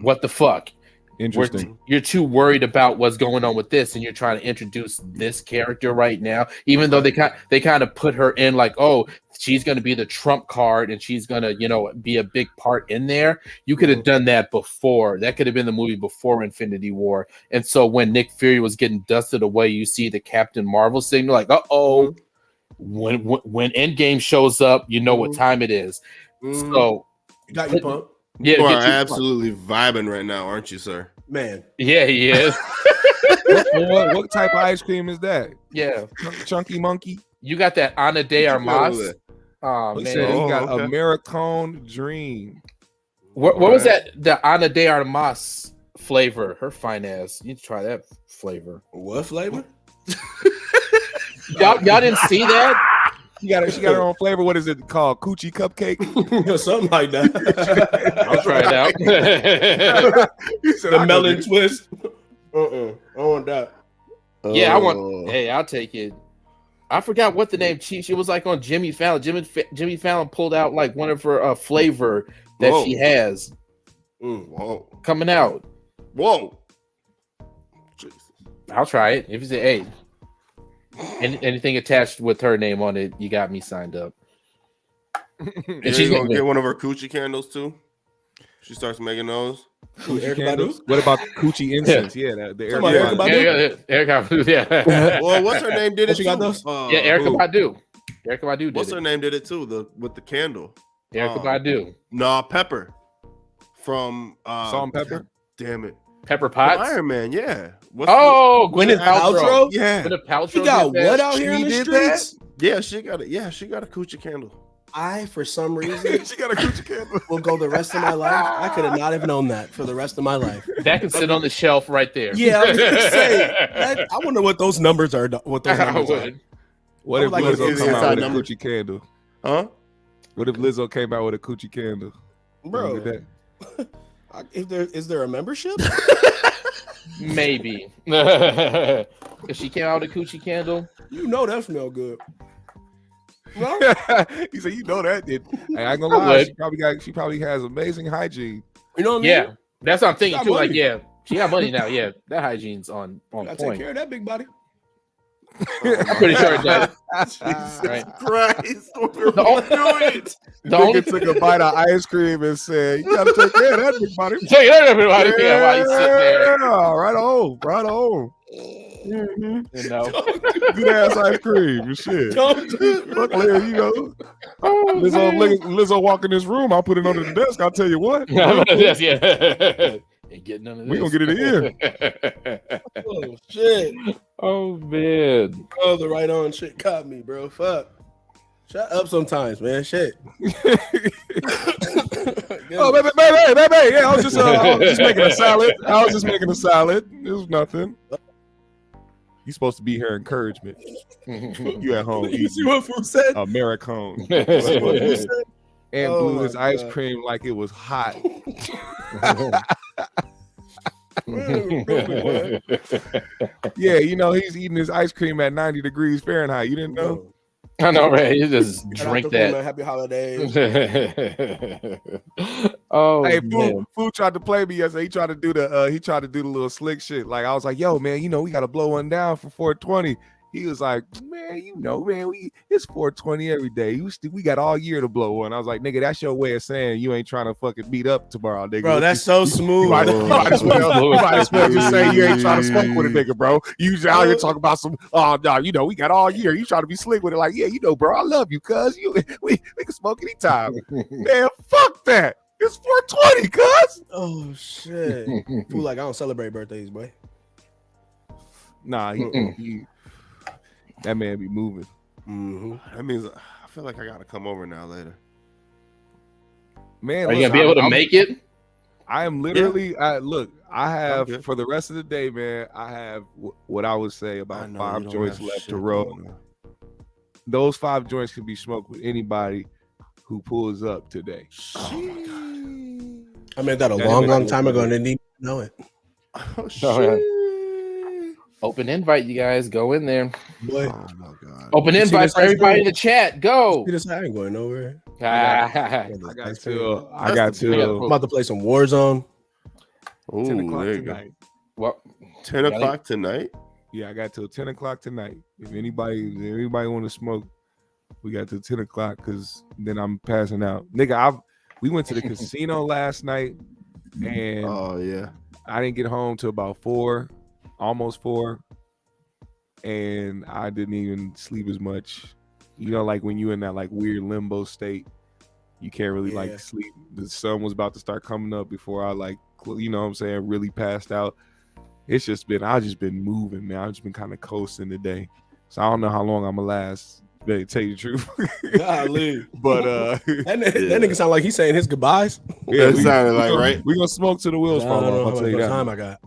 What the fuck? Interesting. You're too worried about what's going on with this, and you're trying to introduce this character right now. Even though they kind of put her in like, oh, she's going to be the trump card, and she's going to be a big part in there. You could have done that before. That could have been the movie before Infinity War. And so when Nick Fury was getting dusted away, you see the Captain Marvel signal, like, uh-oh. When Endgame shows up, you know what time it is. So got you pumped. Yeah, you are absolutely vibing right now, aren't you, sir? Man. Yeah, he is. what type of ice cream is that? Yeah, Chunky Monkey. You got that Ana de Armas. Oh man, he got Americone Dream. What was that? The Ana de Armas flavor. Her fine ass. You need to try that flavor. What flavor? Y'all didn't see that? She got her own flavor. What is it called? Coochie cupcake? Something like that. I'll try it out. The melon twist. I want that. Yeah, I want. Hey, I'll take it. I forgot what the name. She was like on Jimmy Fallon. Jimmy Fallon pulled out like one of her flavor that she has. Whoa, coming out. Whoa. Jesus. I'll try it. If you say, hey. Anything attached with her name on it, you got me signed up. And she's gonna get one of her coochie candles too. She starts making those. Candles? What about coochie incense? Yeah, the Erykah Badu. Yeah. Well, what's her name did it? She got those? Yeah, Erykah Badu. Erykah Badu did What's her name did it too? With the candle. Erykah Badu. Nah, Pepper from Salt and Pepper. Damn it. Pepper Potts? Iron Man, yeah. Gwyneth Paltrow. Yeah. Gwyneth Paltrow. She got what out here in the streets? Yeah, she got it. Yeah, she got a coochie candle. For some reason, she got a coochie candle. Will go the rest of my life. I could have not have known that for the rest of my life. That can sit on the shelf right there. Yeah, I was gonna say. I wonder what those numbers are. What those numbers are. What if Lizzo came out with a coochie candle? Huh? What if Lizzo came out with a coochie candle? Bro, is there a membership? Maybe. If she came out with a coochie candle, you know that smell good. No? He said, "You know that." Hey, I ain't gonna lie. She probably has amazing hygiene. You know what I mean? Yeah, that's what I'm thinking too. Like, yeah, she got money now. Yeah, that hygiene's on point. Take care of that big body. I'm pretty sure it does. Jesus right. Christ! The only took a bite of ice cream and said, "You gotta take care of that big body." Take care of everybody. Yeah, while you sit there. Right on. Mm-hmm. You know, good ass ice cream and shit. Luckily, Lizzo walk in this room. I'll put it under the desk. I'll tell you what. Yeah. Ain't getting none of this. We gonna get it in. Oh shit. Oh man. Oh, the right on shit caught me, bro. Fuck. Shut up sometimes, man. Shit. Oh, baby. Yeah, I was just making a salad. It was nothing. You're supposed to be her encouragement. You at home. You see what food said? Americone. And blew his ice cream like it was hot. Yeah, he's eating his ice cream at 90 degrees Fahrenheit. You didn't know? I know, right? You just drink that. Happy holidays. Oh, hey, Food tried to play me yesterday. He tried to do the little slick shit. Like I was like, yo, man, we got to blow one down for 420. He was like, man, it's 420 every day. We got all year to blow one. I was like, nigga, that's your way of saying you ain't trying to fucking meet up tomorrow, nigga. Bro, that's so smooth. You might as well just say you ain't trying to smoke with a nigga, bro. You out here talking about some, we got all year. You trying to be slick with it, like, yeah, bro, I love you, cuz we can smoke anytime. Man, fuck that. It's 420, cuz. Oh shit. Fool, like I don't celebrate birthdays, boy. Nah, he that man be moving. Mm-hmm. That means I feel like I gotta come over now later. Man, are you gonna be able to make it? I am literally. I have for the rest of the day, man. I have what I would say about 5 joints left to roll. Those 5 joints can be smoked with anybody who pulls up today. Oh my God. I made that a long time ago and didn't even know it. Oh shit. Open invite, you guys. Go in there. Boy. Oh my God. Open invite for everybody in the chat. Go. I ain't going nowhere. I got to. I'm about to play some Warzone. Ooh, 10 o'clock there you tonight. Well, 10 o'clock tonight? Yeah, I got till 10 o'clock tonight. If anybody want to smoke, we got till 10 o'clock because then I'm passing out. Nigga, we went to the casino last night and oh yeah, I didn't get home till about 4, almost 4. And I didn't even sleep as much. You know, like when you in that like weird limbo state, you can't really like sleep. The sun was about to start coming up before I like, you know what I'm saying, really passed out. I've just been moving, man. I've just been kind of coasting today. So I don't know how long I'm gonna last. To tell you the truth. Golly. But that nigga sound like he's saying his goodbyes. Yeah, it sounded like, right? We're gonna smoke till the wheels fall off. I'll tell you that. Time I got.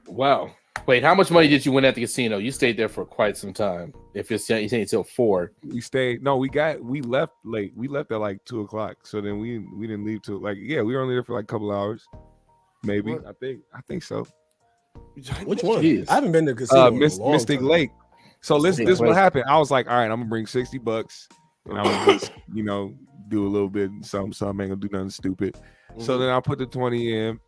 Wow. Wait, how much money did you win at the casino? You stayed there for quite some time. If you're saying until 4. We stayed. No, we left late. We left at like 2 o'clock. So then we didn't leave till like we were only there for like a couple hours. Maybe. What? I think so. Which one? Jeez. I haven't been to the casino. Mystic Lake. So this is what happened. I was like, all right, I'm gonna bring $60 and I'm gonna just, do a little bit something. Ain't gonna do nothing stupid. Mm-hmm. So then I put the 20 in,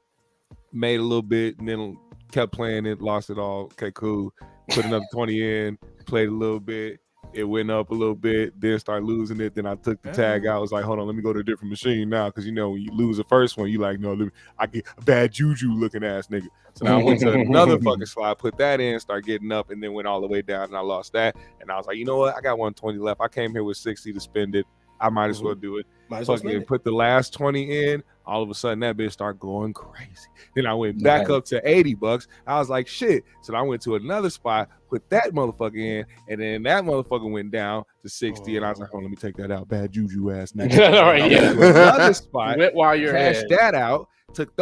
made a little bit, and then kept playing it, lost it all. Okay, cool. Put another 20 in, played a little bit. It went up a little bit, then started losing it. Then I took the tag out. I was like, hold on, let me go to a different machine now. Because, when you lose the first one, you like, no, I get a bad juju looking ass nigga. So now I went to another fucking slide, put that in, start getting up, and then went all the way down, and I lost that. And I was like, you know what? I got 120 left. I came here with 60 to spend it. I might as well do it. Fucking put the last 20 in. All of a sudden, that bitch started going crazy. Then I went back up to $80. I was like, shit. So I went to another spot, put that motherfucker in, and then that motherfucker went down to 60. And I was like, oh, let me take that out. Bad juju ass nigga. All right, another spot, went while you're cashed that out, took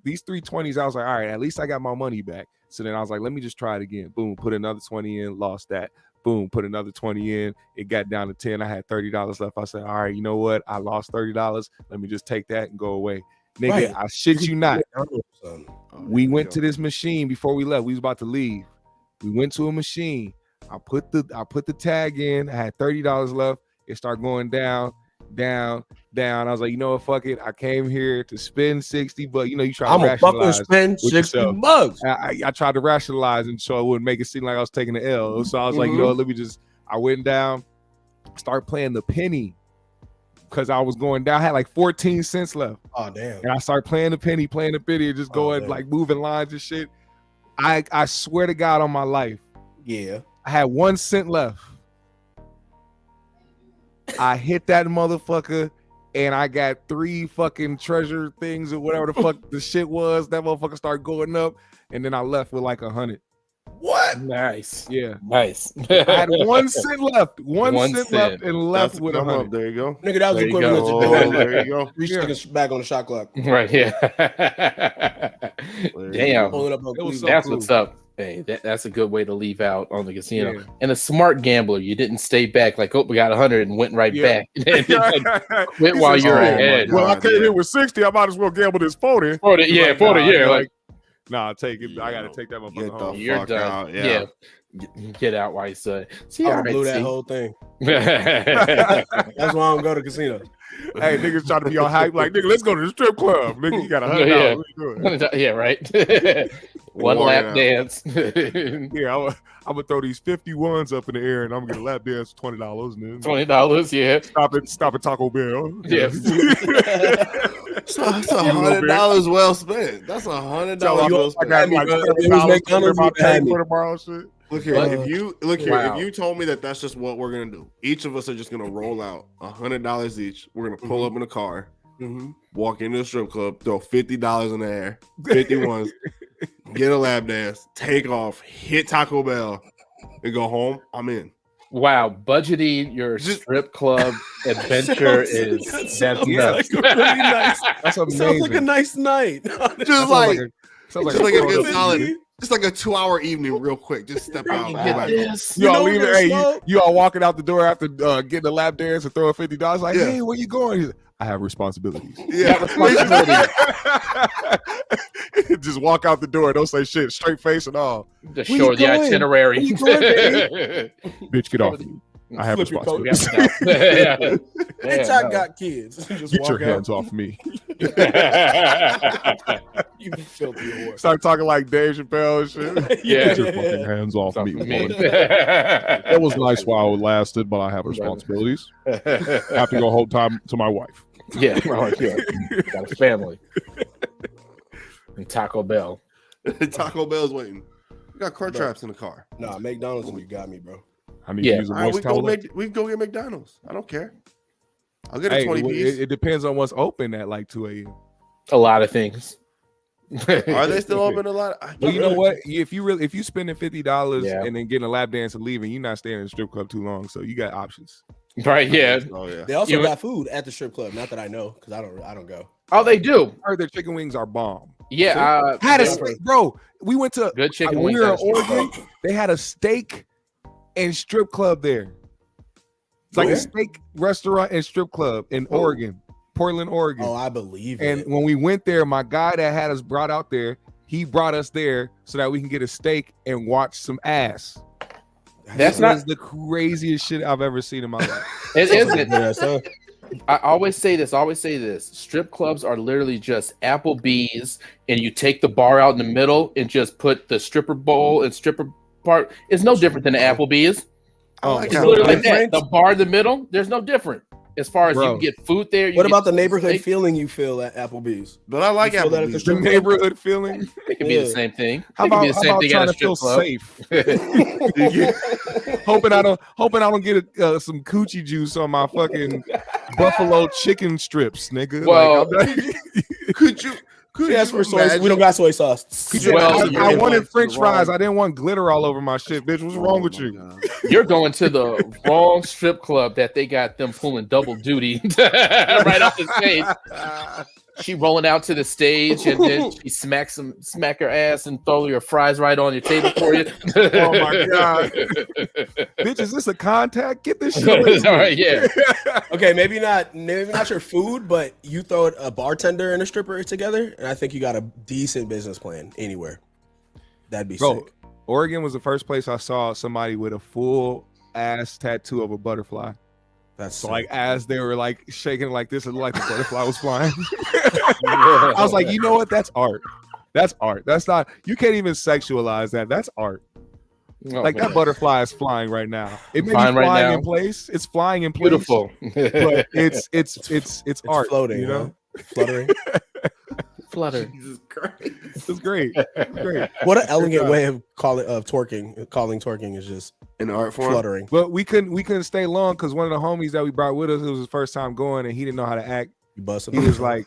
these 3 20s. I was like, all right, at least I got my money back. So then I was like, let me just try it again. Boom, put another 20 in, lost that. Boom, put another 20 in. It got down to 10. I had $30 left. I said, all right, you know what? I lost $30. Let me just take that and go away. Nigga, right. I shit you not. We went to this machine before we left. We was about to leave. We went to a machine. I put the tag in. I had $30 left. It started going down. I was like, you know what? Fuck it. I came here to spend 60, but you try to rationalize. I'm spend $60. I tried to rationalize and so it wouldn't make it seem like I was taking the L. So I was like, let me just. I went down, start playing the penny because I was going down. I had like 14 cents left. Oh damn! And I started playing the penny, and just going like moving lines and shit. I swear to God on my life. Yeah. I had 1 cent left. I hit that motherfucker and I got 3 fucking treasure things or whatever the fuck the shit was. That motherfucker started going up and then I left with like 100. What? Nice. Yeah. Nice. I had 1 cent left. 1 cent left and left with 100. There you go. Nigga, that was equivalent to doing there you go. 3 seconds back on the shot clock. Right, yeah. Damn. That's cool. What's up. Hey, that's a good way to leave out on the casino. Yeah. And a smart gambler, you didn't stay back like, oh, we got 100 and went right back. Quit while you're ahead. Well, I came here with 60. I might as well gamble this 40. 40, yeah, 40, yeah. Like, nah, take it. I gotta take that motherfucker home. You're done. Out. Yeah. Get out while you say. See, I blew that whole thing. That's why I don't go to casinos. Hey, niggas trying to be all hype, like, nigga, let's go to the strip club. Nigga, you got $100. Yeah, right. One lap dance. Yeah, I'm gonna throw these 51s up in the air and I'm gonna get a lap dance for $20. And then $20, yeah. Stop at Taco Bell. Yeah. That's $100 well spent. That's $100 well spent. I got $20 shit. Look here, if you told me that's just what we're gonna do, each of us are just gonna roll out $100 each. We're gonna pull up in a car, walk into a strip club, throw $50 in the air, 51s, get a lap dance, take off, hit Taco Bell, and go home. I'm in. Wow, budgeting your strip club adventure that's nuts. Like really nice. That's amazing. Sounds like a nice night. Just like a good solid. Just like a 2-hour evening, real quick. Just step out. You all walking out the door after getting a lap dance and throwing $50. Like, hey, where you going? He's like, I have responsibilities. Yeah, responsibilities. Just walk out the door. Don't say shit. Straight face and all. Just show the itinerary. Bitch, get off me. I have responsibilities. Bitch, I got kids. Just get your hands off me. You filthy whore. Start talking like Dave Chappelle and shit. Yeah. Get your fucking hands off me, woman. It It was nice while it lasted, but I have responsibilities. I have to go home time to my wife. Yeah, got a family. And Taco Bell. Taco Bell's waiting. We got crunch wraps in the car. Nah, McDonald's when you got me, bro. I need to use a All right, moist towel. we go get McDonald's. I don't care. I'll get a 20 piece. It depends on what's open at like 2 a.m. A lot of things. Are they still open a lot? Well, you know what? If you spending $50 Yeah. and then getting a lap dance and leaving, you're not staying in the strip club too long. So you got options. Right, yeah. Oh yeah. They also got food at the strip club. Not that I know, because I don't go. Oh, they do. I heard their chicken wings are bomb. Yeah. Had a yeah. steak, bro. We went to Good chicken when wings. we were in at a strip Oregon. club. They had a steak and strip club there. It's like Where? a steak restaurant and strip club in Oregon, Portland, Oregon. Oh, I believe And it. when we went there, my guy that had us brought out there, he brought us there so that we can get a steak and watch some ass. That's This not. was the craziest shit I've ever seen in my life. It isn't. Yeah, so I always say this. Strip clubs are literally just Applebee's, and you take the bar out in the middle and just put the stripper bowl and stripper part. It's no different than the Applebee's. Oh, It's literally like that. The bar in the middle, there's no different. As far as you Bro. can get food there. what about the neighborhood steak? feeling you feel at Applebee's? But I like You feel that at the Applebee's. The strip neighborhood feeling. It can be the same thing. How It can about, be the same thing at trying a to feel strip club. safe? hoping I don't get some coochie juice on my fucking buffalo chicken strips, nigga. Well, Could you Yes, for soy. imagine? We don't got soy sauce. Well, I wanted French fries. I didn't want glitter all over my shit, bitch. What's wrong with you? You're going to the wrong strip club that they got them pulling double duty right off the stage. She rolling out to the stage and then she smack her ass and throw your fries right on your table for you. Oh my god, bitch! Is this a contact? Get this shit. All right, yeah. Okay, maybe not your food, but you throw a bartender and a stripper together, and I think you got a decent business plan anywhere. That'd be Bro, sick. Oregon was the first place I saw somebody with a full ass tattoo of a butterfly. That's So sick. like as they were like shaking like this, it looked like the butterfly was flying. I was like, you know what? That's art. That's art. That's not. You can't even sexualize that. That's art. Oh, Like man. that butterfly is flying right now. It may be Flying right flying now. in place. It's flying in place. Beautiful. But it's It's art. floating, You know, fluttering. Flutter. Jesus Christ. it's great. It's great. What an elegant way of calling twerking is just In art form. fluttering. But we couldn't stay long because one of the homies that we brought with us, it was his first time going, and he didn't know how to act. You busted. He was like,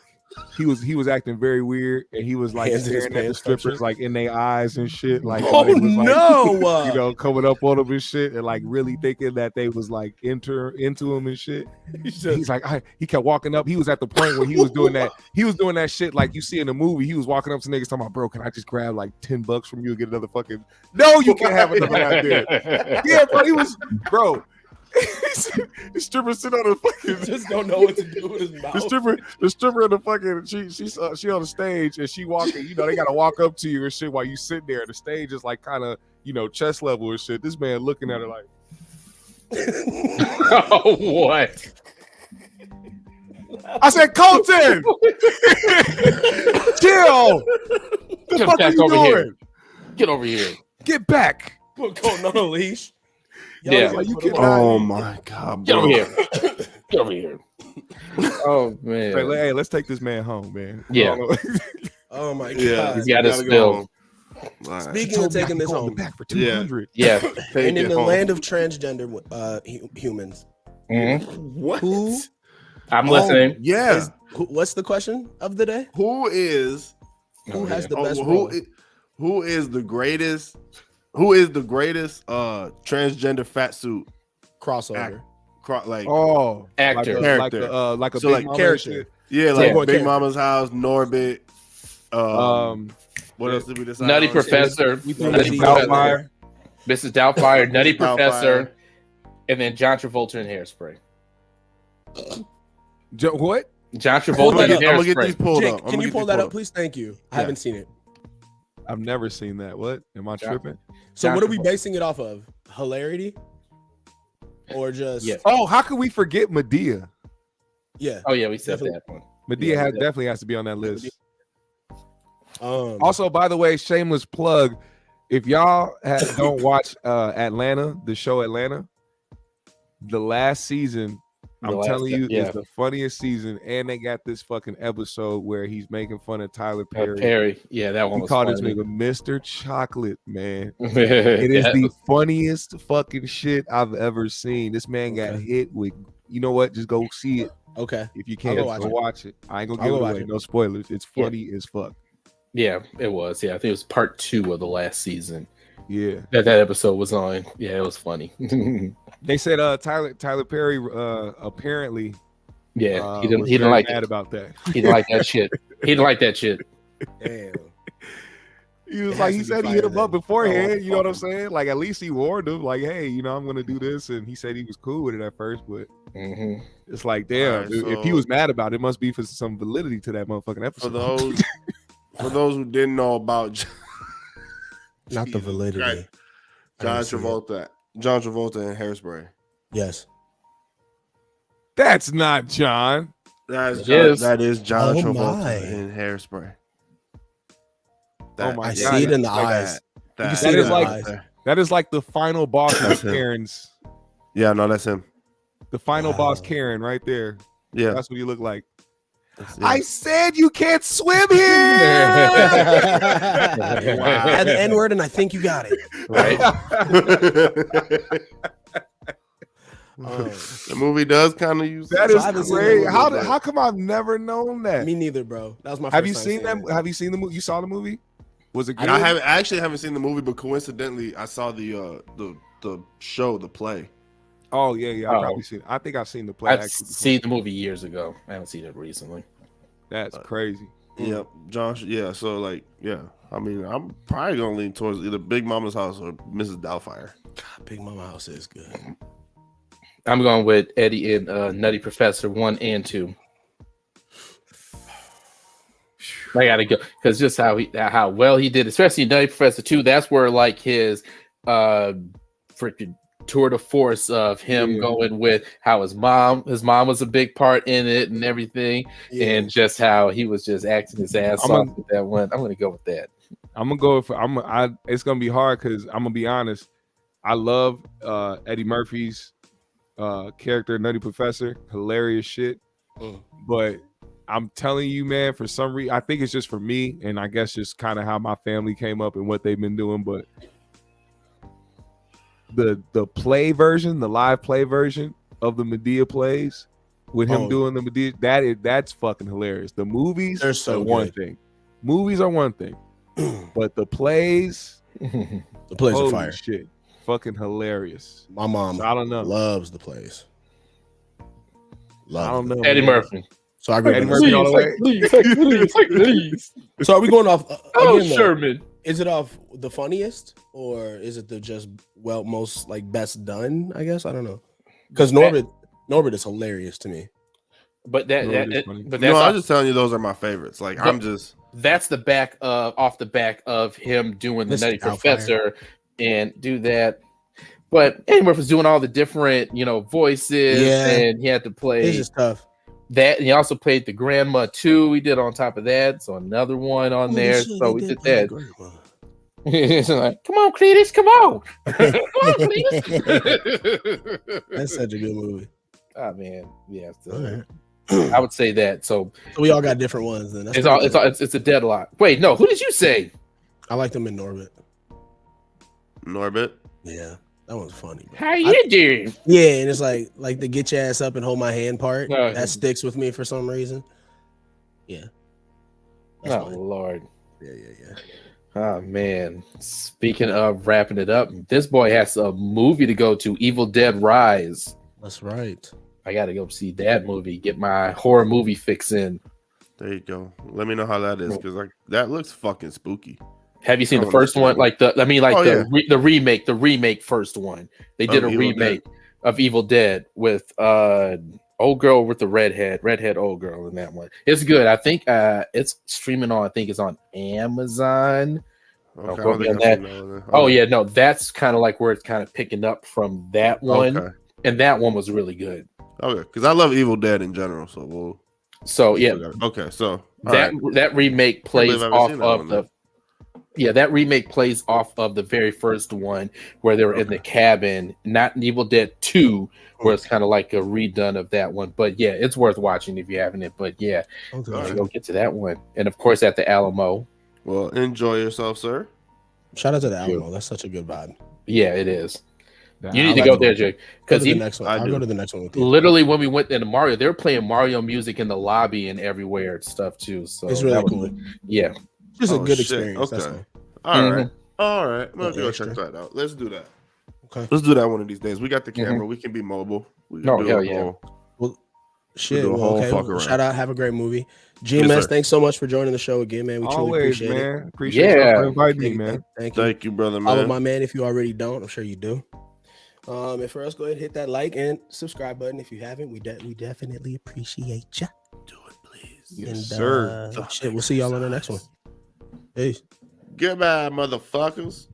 he was acting very weird, and he was like Hands in his staring at the pants, strippers like in their eyes and shit. Like, Oh they was, like, no! you know, coming up on him and shit, and like really thinking that they was like into him and shit. He's like, he kept walking up. He was at the point where he was doing that. He was doing that shit like you see in the movie. He was walking up to niggas talking about, bro, can I just grab like $10 from you and get another fucking? No, you can't have another lap dance. Yeah, bro, he was, bro. The stripper sit on the fucking. Just don't know what to do with his mouth. The stripper in the fucking. She on the stage and she walking. You know they gotta walk up to you and shit while you sit there. The stage is like kind of chest level and shit. This man looking at her like. Oh, what? I said, Colton, chill. The Get fuck back are you over doing? here. Get over here. Get back. Put Colton on a leash. Yeah. You put him cannot- on- Oh my god. Get Bro. over here. Get over here. Oh man. Hey, let's take this man home, man. Yeah. Oh my god. Yeah. He's got his Gotta go bill. home. All right. Speaking of taking this home, back for Yeah. 200. Yeah. Take and in it the home. land of transgender humans, Mhm. What? who I'm Oh, listening. Yeah. what's the question of the day? Who is Who has the oh, best who role? who is the greatest? Who is the greatest transgender fat suit Crossover. like Oh, Actor. like a So, big like, mama character. and shit. yeah, like Yeah. Big Character. Mama's House, Norbit. What yeah. else did we decide? Nutty on? Professor. We threw Nutty Mrs. Professor. Doubtfire. Mrs. Doubtfire. Nutty Doubtfire. Professor. And then John Travolta in Hairspray. What? John Pull Travolta that in up. I'm gonna get these Hairspray. pulled Jake, up. can you pull that up, please? Thank you. I haven't seen it. I've never seen that. What? Am I Yeah. tripping? So John what are we Travolta. basing it off of? Hilarity? Or just Yeah. Oh, how could we forget Medea? yeah. Oh yeah, we said Definitely. that one. Medea definitely has to be on that list. Also, by the way, shameless plug. If y'all don't watch Atlanta, the show Atlanta, the last season, I'm telling you, is the funniest season. And they got this fucking episode where he's making fun of Tyler Perry. Yeah, that one he was called funny. this nigga Mr. Chocolate, man. It is the funniest fucking shit I've ever seen. This man got hit with, you know what? Just go see it. Okay. If you can, go watch it. I ain't gonna give it away. No spoilers. It's funny as fuck. Yeah, it was. Yeah, I think it was part 2 of the last season. Yeah, that episode was on. Yeah, it was funny. They said Tyler Perry apparently. Yeah, he didn't like mad about that. He didn't like that shit. He didn't like that shit. Damn. He was like, he said he hit him up beforehand. You know what I'm saying? Like, at least he warned him, like, hey, you know, I'm gonna do this, and he said he was cool with it at first, but it's like, damn, if he was mad about it, it must be for some validity to that motherfucking episode. For those who didn't know about not the validity. Right. John Travolta in Hairspray. Yes. That's not John. That is John Travolta in Hairspray. I see it in the eyes. That is like the final boss of Karen's. Yeah, no, that's him. The final boss Karen right there. Yeah. That's what you look like. I said you can't swim here. Add the N-word and I think you got it. Right. The movie does kind of use that. Is great. How come I've never known that? Me neither, bro. That was my. Have you seen them? Have you seen the movie? You saw the movie? Was it good? I actually haven't seen the movie, but coincidentally, I saw the show, the play. Oh yeah. I think I've seen the play. I've seen the movie years ago. I haven't seen it recently. That's crazy. Yep, Josh. Yeah. So like, yeah. I mean, I'm probably gonna lean towards either Big Mama's House or Mrs. Doubtfire. God, Big Mama House is good. I'm going with Eddie and Nutty Professor 1 and 2. I gotta go because just how well he did, especially Nutty Professor 2. That's where like his freaking tour de force of him going with how his mom was a big part in it and everything, and just how he was just acting his ass off with that one. I'm gonna go with that. I'm gonna go for it's gonna be hard because I'm gonna be honest. I love Eddie Murphy's character, Nutty Professor, hilarious shit. But I'm telling you, man, for some reason, I think it's just for me, and I guess just kind of how my family came up and what they've been doing. But the play version, the live play version of the Medea plays with him doing the Medea, that's fucking hilarious. The movies are one thing. Movies are one thing, but the plays are fire. Shit. Fucking hilarious. My mom, I don't know, loves the plays. I don't know, Eddie Murphy. So I agree. Eddie Murphy all the way. Please. So are we going off? Sherman. Is it off the funniest or is it the just most like best done? I guess I don't know. Because Norbert is hilarious to me. But I'm just telling you, those are my favorites. Like that's the back off the back of him doing the Nutty Professor. And do that, but Eddie Murphy was doing all the different, voices, and he had to play. It's just tough. That and he also played the grandma too. We did on top of that, so another one on there. So we did that. It's like, come on, Cletus, come on, Cletus. That's such a good movie. Oh man, yeah. I would say that. So we all got different ones. Then it's a deadlock. Wait, no, who did you say? I like them in Norbit. Yeah, that one's funny. Bro. How you doing? Yeah, and it's like the get your ass up and hold my hand part that sticks with me for some reason. Yeah. That's fine. Lord. Yeah. Oh man. Speaking of wrapping it up, this boy has a movie to go to, Evil Dead Rise. That's right. I gotta go see that movie. Get my horror movie fix in. There you go. Let me know how that is because that looks fucking spooky. Have you seen the first one? The remake first one. They did a remake of Evil Dead with old girl with the redhead old girl in that one. It's good. I think it's streaming on. I think it's on Amazon. Okay, that's kind of like where it's kind of picking up from that one, and that one was really good. Okay, because I love Evil Dead in general, so So yeah, okay. So that remake plays off of the. Yeah, that remake plays off of the very first one where they were in the cabin, not Evil Dead 2, where it's kind of like a redone of that one. But yeah, it's worth watching if you haven't it. But yeah, go get to that one. And of course at the Alamo. Well, enjoy yourself, sir. Shout out to the Alamo. That's such a good vibe. Yeah, it is. You need to go there, Jake. Because the next one. I'll go to the next one with you. Literally, when we went into Mario, they were playing Mario music in the lobby and everywhere and stuff too. So it's really cool. Yeah. Just a good experience. Okay. All right. I'm gonna go check that out. Let's do that. Okay. Let's do that one of these days. We got the camera. We can be mobile. Hell yeah. Well, shit. Shout out. Have a great movie. GMS, thanks so much for joining the show again, man. We truly appreciate it. Appreciate you for inviting me, man. Thank you, brother, man. Follow my man if you already don't. I'm sure you do. And for us, go ahead and hit that like and subscribe button if you haven't. We definitely appreciate you. Do it, please. Yes, sir. We'll see y'all on the next one. Peace. Goodbye, motherfuckers.